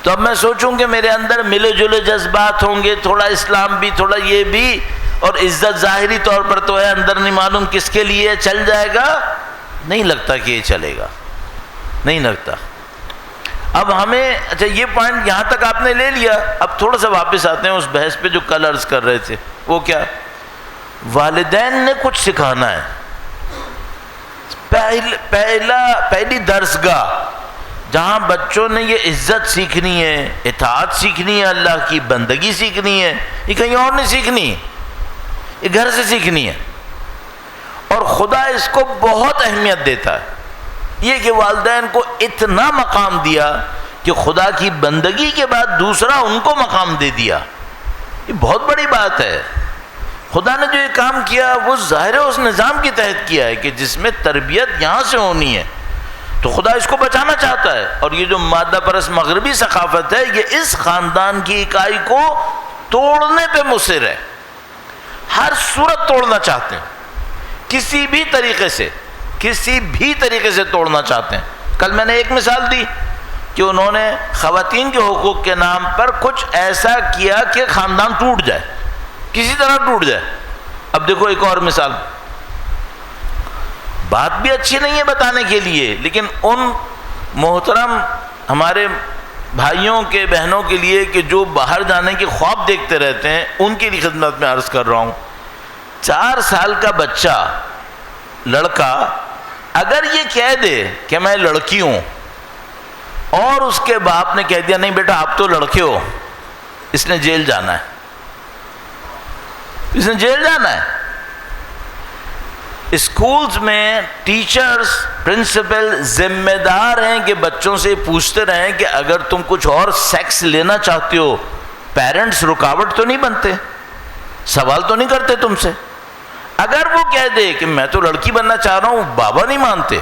تو اب میں سوچوں کہ میرے اندر ملے جلے جذبات ہوں گے، تھوڑا اسلام بھی، تھوڑا یہ بھی، اور عزت ظاہری طور پر تو ہے، اندر نہیں معلوم کس کے لیے چل جائے گا. نہیں لگتا کہ یہ چلے گا، نہیں لگتا. اب ہمیں اچھا یہ پوائنٹ یہاں تک آپ نے لے لیا. اب تھوڑا سا واپس آتے ہیں اس بحث پہ جو کل عرض کر رہے تھے. وہ کیا؟ والدین نے کچھ سکھانا ہے. پہلی درسگاہ جہاں بچوں نے یہ عزت سیکھنی ہے، اطاعت سیکھنی ہے، اللہ کی بندگی سیکھنی ہے، یہ کہیں اور نہیں سیکھنی، یہ گھر سے سیکھنی ہے۔ اور خدا اس کو بہت اہمیت دیتا ہے، یہ کہ والدین کو اتنا مقام دیا کہ خدا کی بندگی کے بعد دوسرا ان کو مقام دے دیا، یہ بہت بڑی بات ہے۔ خدا نے جو یہ کام کیا وہ ظاہر ہے اس نظام کے تحت کیا ہے کہ جس میں تربیت یہاں سے ہونی ہے، تو خدا اس کو بچانا چاہتا ہے۔ اور یہ جو مادہ پرست مغربی ثقافت ہے یہ اس خاندان کی اکائی کو توڑنے پہ مصر ہے، ہر صورت توڑنا چاہتے ہیں، کسی بھی طریقے سے توڑنا چاہتے ہیں۔ کل میں نے ایک مثال دی کہ انہوں نے خواتین کے حقوق کے نام پر کچھ ایسا کیا کہ خاندان ٹوٹ جائے، کسی طرح ٹوٹ جائے۔ اب دیکھو ایک اور مثال، بات بھی اچھی نہیں ہے بتانے کے لیے، لیکن ان محترم ہمارے بھائیوں کے بہنوں کے لیے کہ جو باہر جانے کے خواب دیکھتے رہتے ہیں، ان کی خدمت میں عرض کر رہا ہوں، 4 سال کا بچہ لڑکا اگر یہ کہہ دے کہ میں لڑکی ہوں اور اس کے باپ نے کہہ دیا نہیں بیٹا آپ تو لڑکے ہو، اس نے جیل جانا ہے، اس نے جیل جانا ہے۔ اسکولز میں ٹیچرز پرنسپل ذمہ دار ہیں کہ بچوں سے پوچھتے رہیں کہ اگر تم کچھ اور سیکس لینا چاہتے ہو، پیرنٹس رکاوٹ تو نہیں بنتے، سوال تو نہیں کرتے تم سے۔ اگر وہ کہہ دے کہ میں تو لڑکی بننا چاہ رہا ہوں، بابا نہیں مانتے،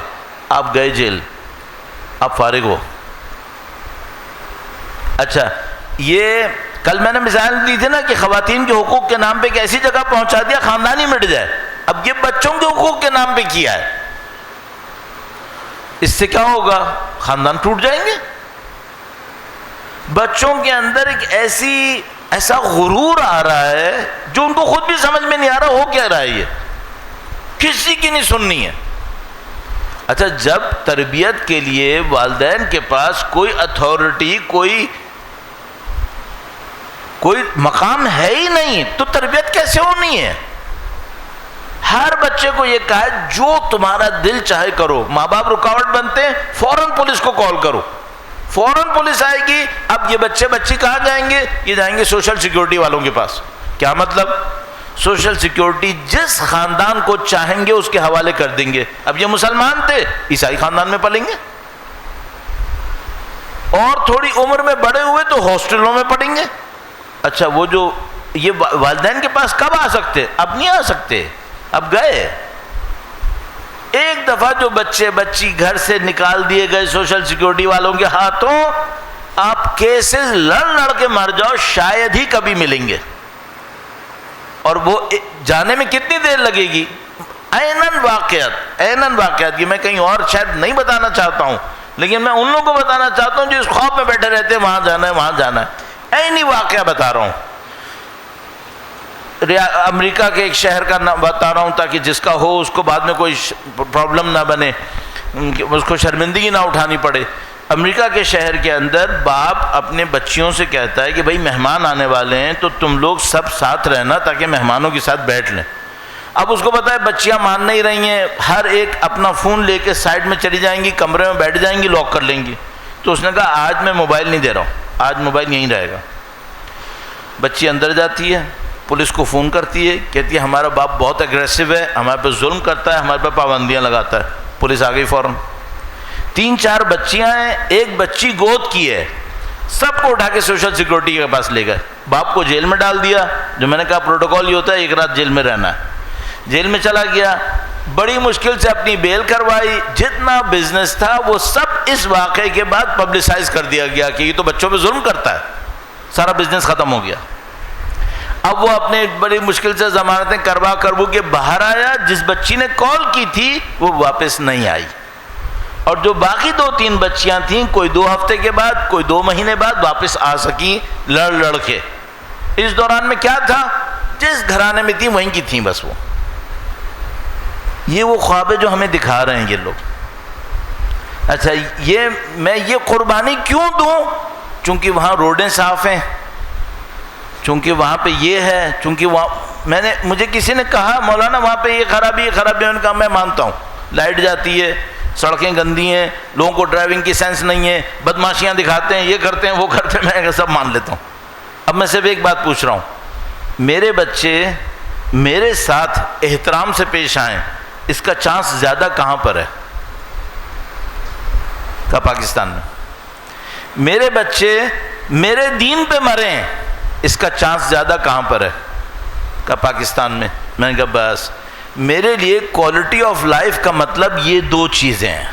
آپ گئے جیل، آپ فارغ ہو۔ اچھا، یہ کل میں نے مثال دی تھی نا کہ خواتین کے حقوق کے نام پہ ایک ایسی جگہ پہنچا دیا خاندان ہی مٹ جائے، اب یہ بچوں کے حقوق کے نام پہ کیا ہے، اس سے کیا ہوگا؟ خاندان ٹوٹ جائیں گے۔ بچوں کے اندر ایک ایسا غرور آ رہا ہے جو ان کو خود بھی سمجھ میں نہیں آ رہا ہو کیا رہا ہے، یہ کسی کی نہیں سننی ہے۔ اچھا، جب تربیت کے لیے والدین کے پاس کوئی اتھارٹی، کوئی مقام ہے ہی نہیں، تو تربیت کیسے ہونی ہے؟ ہر بچے کو یہ کہا ہے جو تمہارا دل چاہے کرو، ماں باپ رکاوٹ بنتے ہیں فوراً پولیس کو کال کرو، فوراً پولیس آئے گی۔ اب یہ بچی کہاں جائیں گے؟ یہ جائیں گے سوشل سیکیورٹی والوں کے پاس۔ کیا مطلب؟ سوشل سیکیورٹی جس خاندان کو چاہیں گے اس کے حوالے کر دیں گے۔ اب یہ مسلمان تھے، عیسائی خاندان میں پلیں گے، اور تھوڑی عمر میں بڑے ہوئے تو ہاسٹلوں میں پڑیں گے۔ اچھا، وہ جو یہ والدین کے پاس کب آ سکتے؟ اب نہیں آ سکتے، اب گئے۔ ایک دفعہ جو بچی گھر سے نکال دیے گئے سوشل سیکیورٹی والوں کے ہاتھوں، آپ کیسز لڑ کے مر جاؤ، شاید ہی کبھی ملیں گے، اور وہ جانے میں کتنی دیر لگے گی؟ عیناً واقعات یہ میں کہیں اور شاید نہیں بتانا چاہتا ہوں، لیکن میں ان لوگوں کو بتانا چاہتا ہوں جو اس خواب میں بیٹھے رہتے ہیں وہاں جانا ہے، عینی واقعہ بتا رہا ہوں۔ امریکہ کے ایک شہر کا نام بتا رہا ہوں تاکہ جس کا ہو اس کو بعد میں کوئی پرابلم نہ بنے، اس کو شرمندگی نہ اٹھانی پڑے۔ امریکہ کے شہر کے اندر باپ اپنے بچیوں سے کہتا ہے کہ بھائی مہمان آنے والے ہیں تو تم لوگ سب ساتھ رہنا تاکہ مہمانوں کے ساتھ بیٹھ لیں۔ اب اس کو پتا ہے بچیاں مان نہیں رہی ہیں، ہر ایک اپنا فون لے کے سائڈ میں چلی جائیں گی، کمرے میں بیٹھ جائیں گی، لاک کر لیں گی۔ تو اس نے کہا آج میں موبائل نہیں دے رہا ہوں، آج موبائل یہیں رہے گا۔ بچی اندر جاتی ہے، پولیس کو فون کرتی ہے، کہتی ہے ہمارا باپ بہت اگریسو ہے، ہمارے پہ ظلم کرتا ہے، ہمارے پہ پابندیاں لگاتا ہے۔ پولیس آ گئی فوراً۔ 3-4 بچیاں ہیں، ایک بچی گود کی ہے، سب کو اٹھا کے سوشل سیکیورٹی کے پاس لے گئے، باپ کو جیل میں ڈال دیا۔ جو میں نے کہا پروٹوکول یہ ہوتا ہے 1 رات جیل میں رہنا ہے۔ جیل میں چلا گیا، بڑی مشکل سے اپنی بیل کروائی، جتنا بزنس تھا وہ سب اس واقعے کے بعد پبلسائز کر دیا گیا کہ یہ تو بچوں پہ ظلم کرتا ہے، سارا بزنس ختم ہو گیا۔ اب وہ اپنے بڑی مشکل سے ضمانتیں کروا کے باہر آیا، جس بچی نے کال کی تھی وہ واپس نہیں آئی، اور جو باقی 2-3 بچیاں تھیں کوئی 2 ہفتے کے بعد، کوئی 2 مہینے بعد واپس آ سکی لڑ کے۔ اس دوران میں کیا تھا؟ جس گھرانے میں تھی وہیں کی تھیں بس۔ وہ خواب ہے جو ہمیں دکھا رہے ہیں یہ لوگ۔ اچھا، میں یہ قربانی کیوں دوں؟ چونکہ وہاں روڈیں صاف ہیں، چونکہ وہاں پہ یہ ہے، چونکہ وہاں مجھے کسی نے کہا مولانا وہاں پہ یہ خرابی ہے، میں نے کہا میں مانتا ہوں، لائٹ جاتی ہے، سڑکیں گندی ہیں، لوگوں کو ڈرائیونگ کی سینس نہیں ہے، بدماشیاں دکھاتے ہیں، یہ کرتے ہیں وہ کرتے ہیں، میں سب مان لیتا ہوں۔ اب میں صرف ایک بات پوچھ رہا ہوں، میرے بچے میرے ساتھ احترام سے پیش آئیں، اس کا چانس زیادہ کہاں پر ہے؟ کا پاکستان میں۔ میرے بچے میرے دین پہ مریں، اس کا چانس زیادہ کہاں پر ہے؟ کا پاکستان میں۔ میں نے کہا بس میرے لیے کوالٹی آف لائف کا مطلب یہ دو چیزیں ہیں،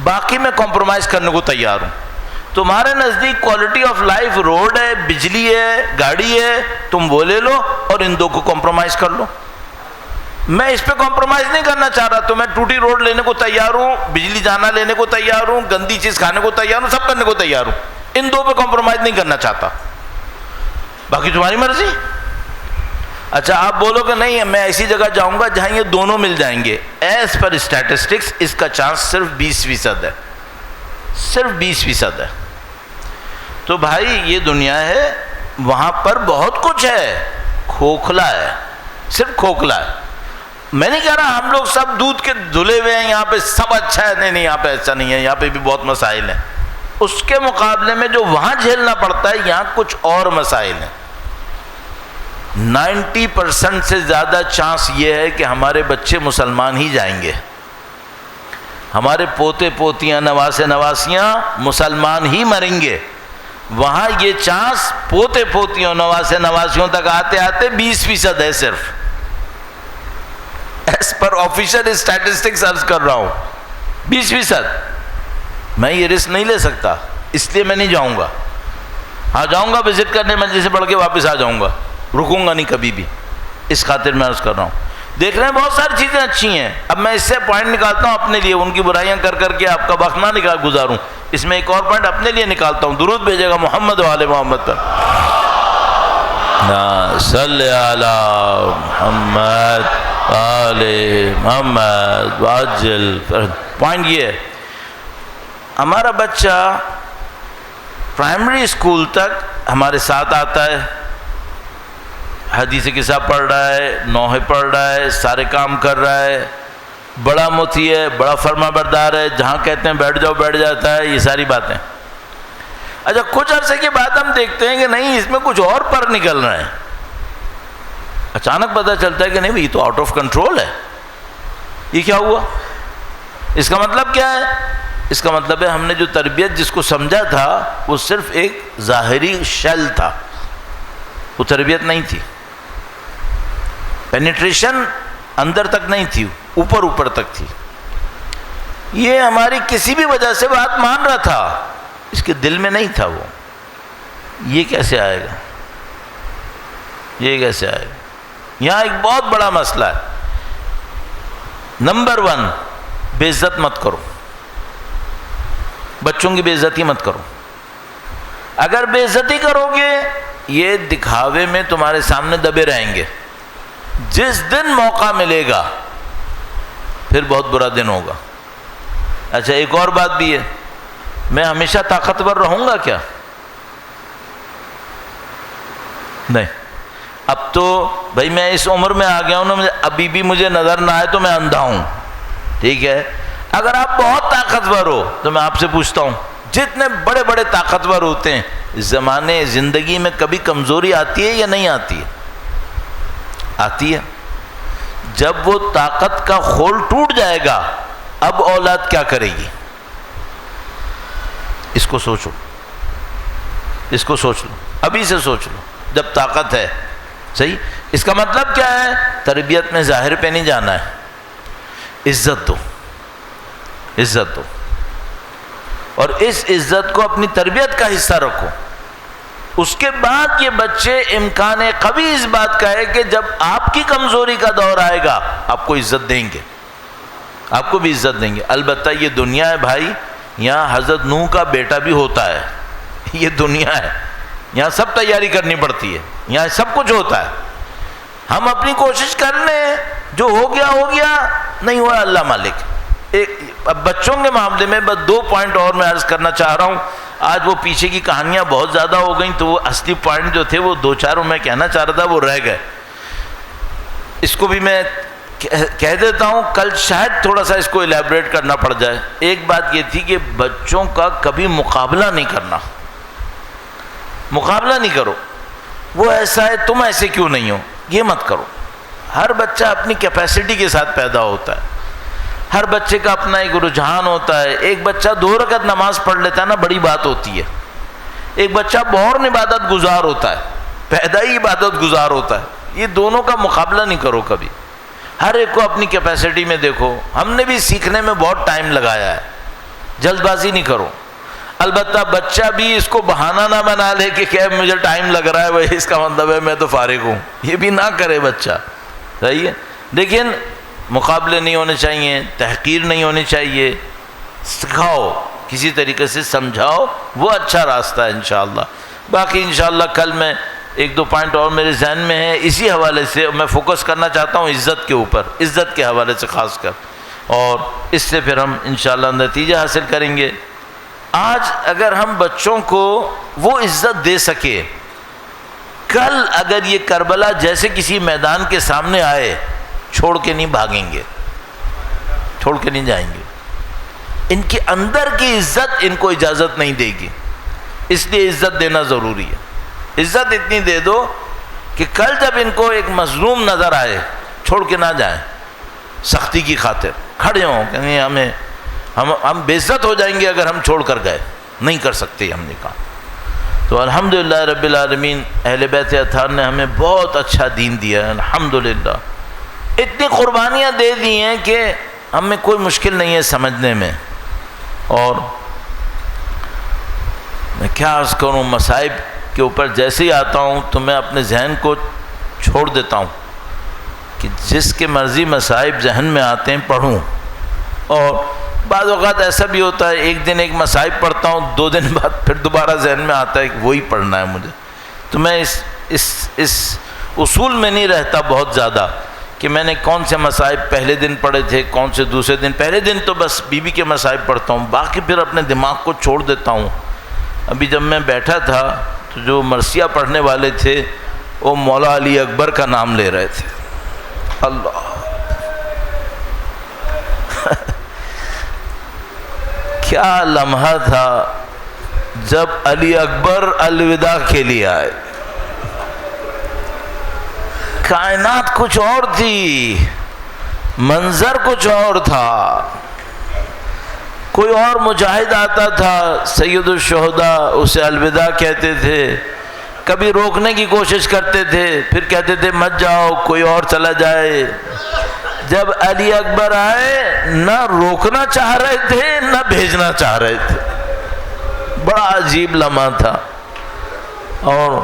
باقی میں کمپرومائز کرنے کو تیار ہوں۔ تمہارے نزدیک کوالٹی آف لائف روڈ ہے، بجلی ہے، گاڑی ہے، تم وہ لے لو اور ان دو کو کمپرومائز کر لو۔ میں اس پہ کمپرومائز نہیں کرنا چاہ رہا، تو میں ٹوٹی روڈ لینے کو تیار ہوں، بجلی جانا لینے کو تیار ہوں، گندی چیز کھانے کو تیار ہوں، سب کرنے کو تیار ہوں، ان دو پہ کمپرومائز نہیں کرنا چاہتا، باقی تمہاری مرضی۔ اچھا آپ بولو کہ نہیں میں ایسی جگہ جاؤں گا جہاں یہ دونوں مل جائیں گے، ایز پر اسٹیٹسٹکس اس کا چانس صرف 20% ہے، صرف 20% ہے۔ تو بھائی یہ دنیا ہے، وہاں پر بہت کچھ ہے، کھوکھلا ہے، صرف کھوکھلا ہے۔ میں نہیں کہہ رہا ہم لوگ سب دودھ کے دھلے ہوئے ہیں، یہاں پہ سب اچھا ہے، نہیں یہاں پہ ایسا نہیں ہے، یہاں پہ بھی بہت مسائل ہیں، اس کے مقابلے میں جو وہاں جھیلنا پڑتا ہے یہاں کچھ اور مسائل ہیں۔ 90% سے زیادہ چانس یہ ہے کہ ہمارے بچے مسلمان ہی جائیں گے، ہمارے پوتے پوتیاں نواسے نواسیاں مسلمان ہی مریں گے۔ وہاں یہ چانس پوتے پوتیوں نواسے نواسیوں تک آتے آتے 20% ہے صرف، ایس پر آفیشل اسٹیٹسٹکس عرض کر رہا ہوں 20%۔ میں یہ رسک نہیں لے سکتا، اس لیے میں نہیں جاؤں گا۔ ہاں جاؤں گا وزٹ کرنے، مجلس سے پڑھ کے واپس آ جاؤں گا، رکوں گا نہیں کبھی بھی، اس خاطر میں عرض کر رہا ہوں۔ دیکھ رہے ہیں بہت ساری چیزیں اچھی ہیں، اب میں اس سے پوائنٹ نکالتا ہوں اپنے لیے، ان کی برائیاں کر کر کے آپ کا وقت نہ گزاروں، اس میں ایک اور پوائنٹ اپنے لیے نکالتا ہوں۔ درود بھیجے گا محمد و آل محمد پر، صلی علی محمد آل محمد واجل۔ پوائنٹ یہ ہے ہمارا بچہ پرائمری اسکول تک ہمارے ساتھ آتا ہے، حدیث قصہ پڑھ رہا ہے، نوحے پڑھ رہا ہے، سارے کام کر رہا ہے، بڑا مطیع ہے، بڑا فرما بردار ہے، جہاں کہتے ہیں بیٹھ جاؤ بیٹھ جاتا ہے، یہ ساری باتیں۔ اچھا کچھ عرصے کے بعد ہم دیکھتے ہیں کہ نہیں اس میں کچھ اور پر نکل رہا ہے، اچانک پتہ چلتا ہے کہ نہیں یہ تو آؤٹ آف کنٹرول ہے، یہ کیا ہوا؟ اس کا مطلب کیا ہے؟ اس کا مطلب ہے ہم نے جو تربیت جس کو سمجھا تھا وہ صرف ایک ظاہری شل تھا، وہ تربیت نہیں تھی، پینیٹریشن اندر تک نہیں تھی، اوپر اوپر تک تھی۔ یہ ہماری کسی بھی وجہ سے بات مان رہا تھا، اس کے دل میں نہیں تھا وہ۔ یہ کیسے آئے گا؟ یہ کیسے آئے گا؟ یہاں ایک بہت بڑا مسئلہ ہے۔ نمبر 1، بے عزت مت کرو، بچوں کی بے عزتی مت کرو۔ اگر بے عزتی کرو گے یہ دکھاوے میں تمہارے سامنے دبے رہیں گے، جس دن موقع ملے گا پھر بہت برا دن ہوگا۔ اچھا ایک اور بات بھی ہے، میں ہمیشہ طاقتور رہوں گا کیا؟ نہیں، اب تو بھائی میں اس عمر میں آ گیا ہوں نا، ابھی بھی مجھے نظر نہ آئے تو میں اندھا ہوں، ٹھیک ہے؟ اگر آپ بہت طاقتور ہو تو میں آپ سے پوچھتا ہوں، جتنے بڑے بڑے طاقتور ہوتے ہیں زمانے زندگی میں کبھی کمزوری آتی ہے یا نہیں آتی ہے؟ آتی ہے۔ جب وہ طاقت کا خول ٹوٹ جائے گا اب اولاد کیا کرے گی؟ اس کو سوچو، اس کو سوچ لو، ابھی سے سوچ لو، جب طاقت ہے۔ صحیح؟ اس کا مطلب کیا ہے؟ تربیت میں ظاہر پہ نہیں جانا ہے، عزت دو، عزت دو، اور اس عزت کو اپنی تربیت کا حصہ رکھو۔ اس کے بعد یہ بچے امکان قوی اس بات کا ہے کہ جب آپ کی کمزوری کا دور آئے گا آپ کو عزت دیں گے، آپ کو بھی عزت دیں گے۔ البتہ یہ دنیا ہے بھائی، یہاں حضرت نوح کا بیٹا بھی ہوتا ہے، یہ دنیا ہے، یہاں سب تیاری کرنی پڑتی ہے، یہاں سب کچھ ہوتا ہے۔ ہم اپنی کوشش کر لیں، جو ہو گیا ہو گیا، نہیں ہوا اللہ مالک۔ اب بچوں کے معاملے میں بس 2 پوائنٹ اور میں عرض کرنا چاہ رہا ہوں۔ آج وہ پیچھے کی کہانیاں بہت زیادہ ہو گئیں تو وہ اصلی پوائنٹ جو تھے وہ 2-4 میں کہنا چاہ رہا تھا وہ رہ گئے۔ اس کو بھی میں کہہ دیتا ہوں، کل شاید تھوڑا سا اس کو الیبریٹ کرنا پڑ جائے۔ ایک بات یہ تھی کہ بچوں کا کبھی مقابلہ نہیں کرنا، مقابلہ نہیں کرو، وہ ایسا ہے تم ایسے کیوں نہیں ہو، یہ مت کرو۔ ہر بچہ اپنی کیپیسٹی کے ساتھ پیدا ہوتا ہے، ہر بچے کا اپنا ایک رجحان ہوتا ہے۔ ایک بچہ 2 رکعت نماز پڑھ لیتا ہے نا، بڑی بات ہوتی ہے۔ ایک بچہ بہت عبادت گزار ہوتا ہے، پیدا ہی عبادت گزار ہوتا ہے۔ یہ دونوں کا مقابلہ نہیں کرو کبھی، ہر ایک کو اپنی کیپیسٹی میں دیکھو۔ ہم نے بھی سیکھنے میں بہت ٹائم لگایا ہے، جلد بازی نہیں کرو۔ البتہ بچہ بھی اس کو بہانہ نہ بنا لے کہ مجھے ٹائم لگ رہا ہے، وہ اس کا مطلب ہے میں تو فارغ ہوں، یہ بھی نہ کرے بچہ، صحیح ہے۔ لیکن مقابلے نہیں ہونے چاہیے، تحقیر نہیں ہونی چاہیے، سکھاؤ، کسی طریقے سے سمجھاؤ، وہ اچھا راستہ ہے انشاءاللہ۔ باقی انشاءاللہ کل میں 1-2 پوائنٹ اور میرے ذہن میں ہے، اسی حوالے سے میں فوکس کرنا چاہتا ہوں عزت کے اوپر، عزت کے حوالے سے خاص کر، اور اس سے پھر ہم انشاءاللہ نتیجہ حاصل کریں گے۔ آج اگر ہم بچوں کو وہ عزت دے سکے، کل اگر یہ کربلا جیسے کسی میدان کے سامنے آئے، چھوڑ کے نہیں بھاگیں گے، چھوڑ کے نہیں جائیں گے۔ ان کے اندر کی عزت ان کو اجازت نہیں دے گی، اس لیے عزت دینا ضروری ہے۔ عزت اتنی دے دو کہ کل جب ان کو ایک مظلوم نظر آئے، چھوڑ کے نہ جائیں، سختی کی خاطر کھڑے ہوں کہ نہیں، ہم بے عزت ہو جائیں گے اگر ہم چھوڑ کر گئے، نہیں کر سکتے ہم نے کہا۔ تو الحمدللہ رب العالمین، اہل بیت اطہار نے ہمیں بہت اچھا دین دیا ہے، الحمدللہ۔ اتنی قربانیاں دے دی ہیں کہ ہمیں کوئی مشکل نہیں ہے سمجھنے میں۔ اور میں کیا عرض کروں، مصائب کے اوپر جیسے ہی آتا ہوں تو میں اپنے ذہن کو چھوڑ دیتا ہوں کہ جس کے مرضی مصائب ذہن میں آتے ہیں پڑھوں۔ اور بعض اوقات ایسا بھی ہوتا ہے، ایک دن ایک مصائب پڑھتا ہوں، 2 دن بعد پھر دوبارہ ذہن میں آتا ہے کہ وہی پڑھنا ہے مجھے۔ تو میں اس اصول میں نہیں رہتا بہت زیادہ کہ میں نے کون سے مصائب پہلے دن پڑھے تھے، کون سے دوسرے دن۔ پہلے دن تو بس بیوی کے مصائب پڑھتا ہوں، باقی پھر اپنے دماغ کو چھوڑ دیتا ہوں۔ ابھی جب میں بیٹھا تھا تو جو مرثیہ پڑھنے والے تھے وہ مولا علی اکبر کا نام لے رہے تھے۔ اللہ کیا لمحہ تھا جب علی اکبر الوداع کے لیے آئے۔ کائنات کچھ اور تھی، منظر کچھ اور تھا۔ کوئی اور مجاہد آتا تھا، سید الشہداء، اسے الوداع کہتے تھے، کبھی روکنے کی کوشش کرتے تھے، پھر کہتے تھے مت جاؤ، کوئی اور چلا جائے۔ جب علی اکبر آئے، نہ روکنا چاہ رہے تھے نہ بھیجنا چاہ رہے تھے۔ بڑا عجیب لمحہ تھا۔ اور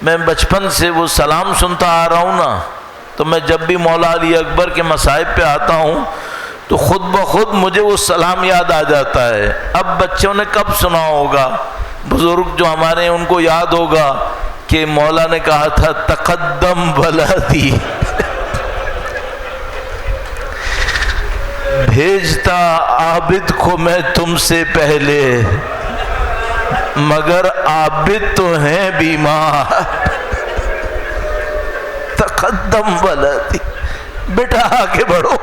میں بچپن سے وہ سلام سنتا آ رہا ہوں نا، تو میں جب بھی مولا علی اکبر کے مصائب پہ آتا ہوں تو خود بخود مجھے وہ سلام یاد آ جاتا ہے۔ اب بچوں نے کب سنا ہوگا، بزرگ جو ہمارے ہیں ان کو یاد ہوگا کہ مولا نے کہا تھا تقدم بلادی، بھیجتا عابد کو میں تم سے پہلے، مگر عابد تو ہیں بیمار۔ تقدم بلادی، بیٹا آگے بڑھو۔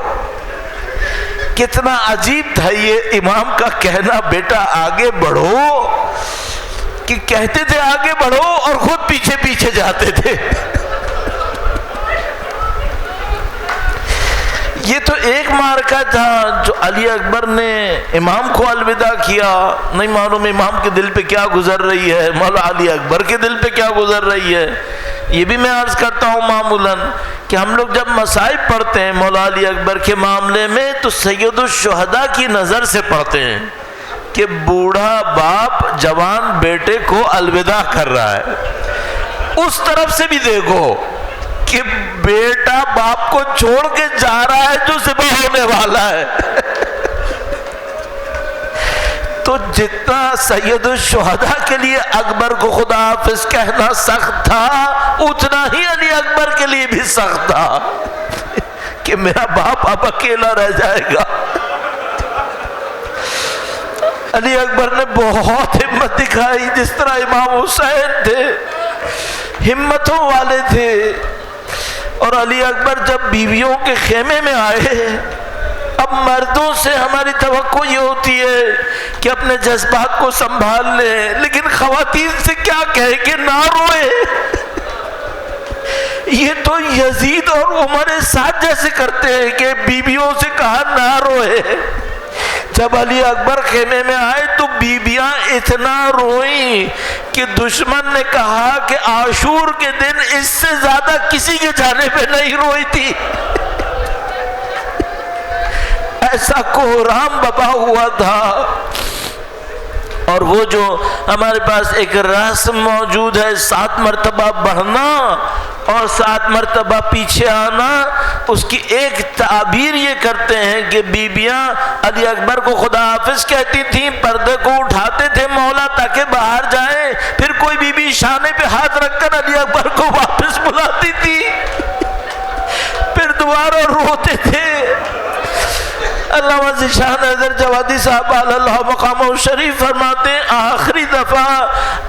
کتنا عجیب تھا یہ امام کا کہنا، بیٹا آگے بڑھو، کہ کہتے تھے آگے بڑھو اور خود پیچھے پیچھے جاتے تھے۔ یہ تو ایک معرکہ تھا جو علی اکبر نے امام کو الوداع کیا۔ نہیں معلوم امام کے دل پہ کیا گزر رہی ہے، مولا علی اکبر کے دل پہ کیا گزر رہی ہے۔ یہ بھی میں عرض کرتا ہوں معمولاً کہ ہم لوگ جب مصائب پڑھتے ہیں مولا علی اکبر کے معاملے میں تو سید الشہداء کی نظر سے پڑھتے ہیں کہ بوڑھا باپ جوان بیٹے کو الوداع کر رہا ہے۔ اس طرف سے بھی دیکھو کہ بیٹا باپ کو چھوڑ کے جا رہا ہے جو ذبح ہونے والا ہے۔ تو جتنا سید الشہداء کے لیے اکبر کو خدا حافظ کہنا سخت تھا، اتنا ہی علی اکبر کے لیے بھی سخت تھا کہ میرا باپ اب اکیلا رہ جائے گا۔ علی اکبر نے بہت ہمت دکھائی، جس طرح امام حسین تھے ہمتوں والے تھے، اور اور علی اکبر جب بیویوں کے خیمے میں آئے، اب مردوں سے ہماری توقع یہ ہوتی ہے کہ اپنے جذبات کو سنبھال لیں، لیکن خواتین سے کیا کہے کہ نہ روئے۔ یہ تو یزید اور عمر سعد جیسے کرتے ہیں کہ بیویوں سے کہا نہ روئے۔ جب علی اکبر خیمے میں آئے تو بیویاں اتنا روئیں کہ دشمن نے کہا کہ عاشور کے دن اس سے زیادہ کسی کے جانے پہ نہیں روئی تھی۔ ایسا کوہرام بپا ہوا تھا۔ اور وہ جو ہمارے پاس ایک رسم موجود ہے 7 مرتبہ بڑھنا اور 7 مرتبہ پیچھے آنا، اس کی ایک تعبیر یہ کرتے ہیں کہ بیبیاں علی اکبر کو خدا حافظ کہتی تھیں، پردے کو اٹھاتے تھے مولا تاکہ باہر جائیں، پھر کوئی بیوی شانے پہ ہاتھ رکھ کر علی اکبر کو واپس بلاتی تھی، پھر دوبارہ روتے تھے۔ علامہ ذیشان حیدر جوادی صاحب اللہ مقامہ شریف فرماتے ہیں آخری دفعہ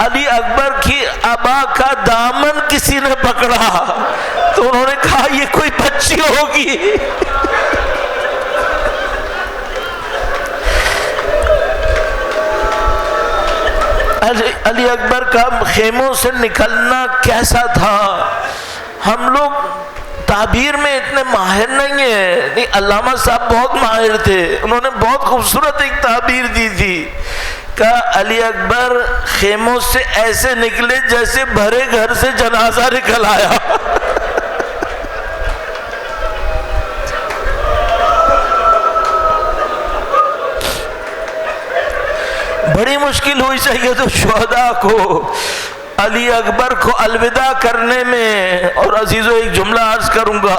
علی اکبر کی ابا کا دامن کسی نے پکڑا تو انہوں نے کہا یہ کوئی بچی ہوگی۔ علی اکبر کا خیموں سے نکلنا کیسا تھا؟ ہم لوگ تعبیر میں اتنے ماہر نہیں ہیں، نہیں علامہ صاحب بہت ماہر تھے، انہوں نے بہت خوبصورت ایک تعبیر دی تھی کہ علی اکبر خیموں سے ایسے نکلے جیسے بھرے گھر سے جنازہ نکل آیا۔ بڑی مشکل ہوئی سید الشہداء کو علی اکبر کو الوداع کرنے میں، اور عزیزو ایک جملہ عرض کروں گا،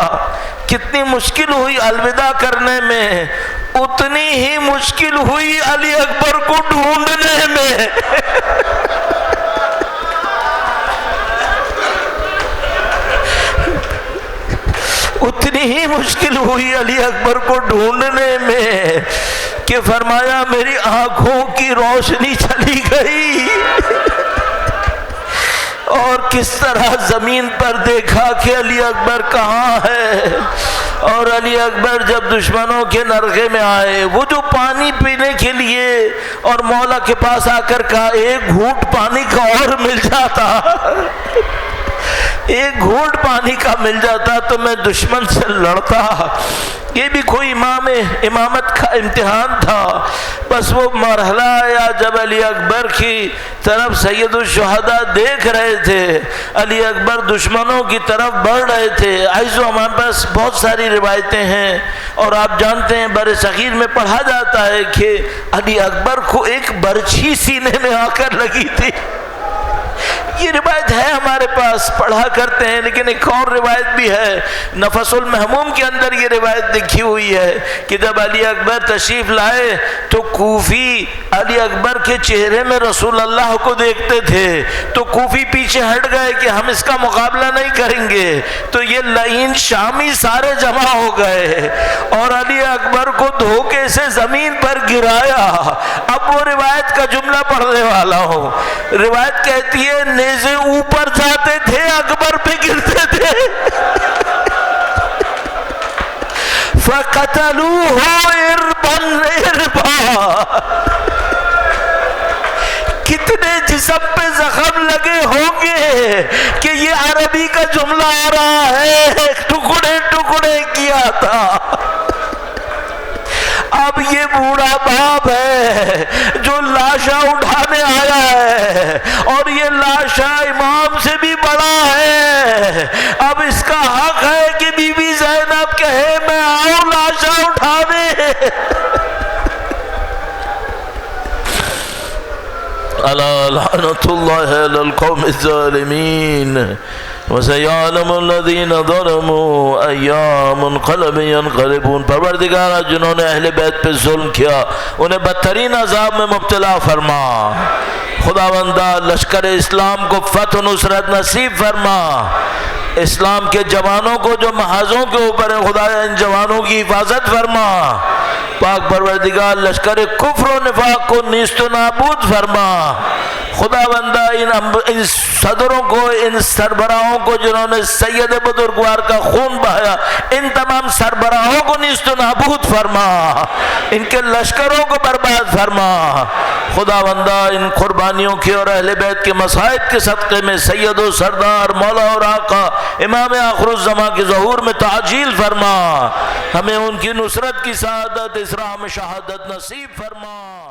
کتنی مشکل ہوئی الوداع کرنے میں، اتنی ہی مشکل ہوئی علی اکبر کو ڈھونڈنے میں۔ اتنی ہی مشکل ہوئی علی اکبر کو ڈھونڈنے میں کہ فرمایا میری آنکھوں کی روشنی چلی گئی، اور کس طرح زمین پر دیکھا کہ علی اکبر کہاں ہے۔ اور علی اکبر جب دشمنوں کے نرغے میں آئے، وہ جو پانی پینے کے لیے اور مولا کے پاس آ کر کہا ایک گھونٹ پانی کا اور مل جاتا، ایک گھونٹ پانی کا مل جاتا تو میں دشمن سے لڑتا۔ یہ بھی کوئی امامت کا امتحان تھا۔ بس وہ مرحلہ آیا جب علی اکبر کی طرف سید الشہداء دیکھ رہے تھے، علی اکبر دشمنوں کی طرف بڑھ رہے تھے۔ عزیزو ہمارے پاس بہت ساری روایتیں ہیں، اور آپ جانتے ہیں بر صغیر میں پڑھا جاتا ہے کہ علی اکبر کو ایک برچھی سینے میں آ کر لگی تھی۔ یہ روایت ہے ہمارے پاس، پڑھا کرتے ہیں، لیکن ایک اور روایت بھی ہے نفس المحموم کے اندر یہ روایت لکھی ہوئی ہے کہ جب علی اکبر تشریف لائے تو کوفی علی اکبر کے چہرے میں رسول اللہ کو دیکھتے تھے تو کوفی پیچھے ہٹ گئے کہ ہم اس کا مقابلہ نہیں کریں گے، تو یہ لعین شامی سارے جمع ہو گئے اور علی اکبر کو دھوکے سے زمین پر گرایا۔ اب وہ روایت کا جملہ پڑھنے والا ہوں۔ روایت کہتی ہے نیزے اوپر جاتے تھے اکبر پہ گرتے تھے، فَقَتَلُوهُ إِرْبًا إِرْبًا۔ کتنے جسم پہ زخم لگے ہوں گے کہ یہ عربی کا جملہ آ رہا ہے، ٹکڑے ٹکڑے کیا تھا۔ اب یہ بوڑھا باپ ہے جو لاشا اٹھانے آیا ہے، اور یہ لاشا امام سے بھی بڑا ہے۔ اب اس کا حق ہے کہ بی بی زینب کہے میں آؤں لاشا اٹھانے۔ الا لعنۃ اللہ علی القوم الظالمین وَسَيَعْلَمُ الَّذِينَ ظَلَمُوا أَيَّ مُنْقَلَبٍ يَنْقَلِبُونَ۔ پروردگارا جنہوں نے اہل بیت پہ ظلم کیا انہیں بدترین عذاب میں مبتلا فرما۔ خداوندہ لشکر اسلام کو فتح و نصرت نصیب فرما۔ اسلام کے جوانوں کو جو محاذوں کے اوپر ہیں خدایا ان جوانوں کی حفاظت فرما۔ پاک پروردگار لشکر کفر و نفاق کو نیست و نابود فرما۔ خدا بندہ ان صدروں کو، ان سربراہوں کو جنہوں نے سید بزرگوار کا خون بہایا، ان تمام سربراہوں کو نیست و نابود فرما، ان کے لشکروں کو برباد فرما۔ خدا بندہ ان قربانیوں کی اور اہل بیت کے مصائب کے صدقے میں سید و سردار مولا اور آقا امام آخر الزماں کے ظہور میں تعجیل فرما، ہمیں ان کی نصرت کی سعادت، اسراء میں شہادت نصیب فرما۔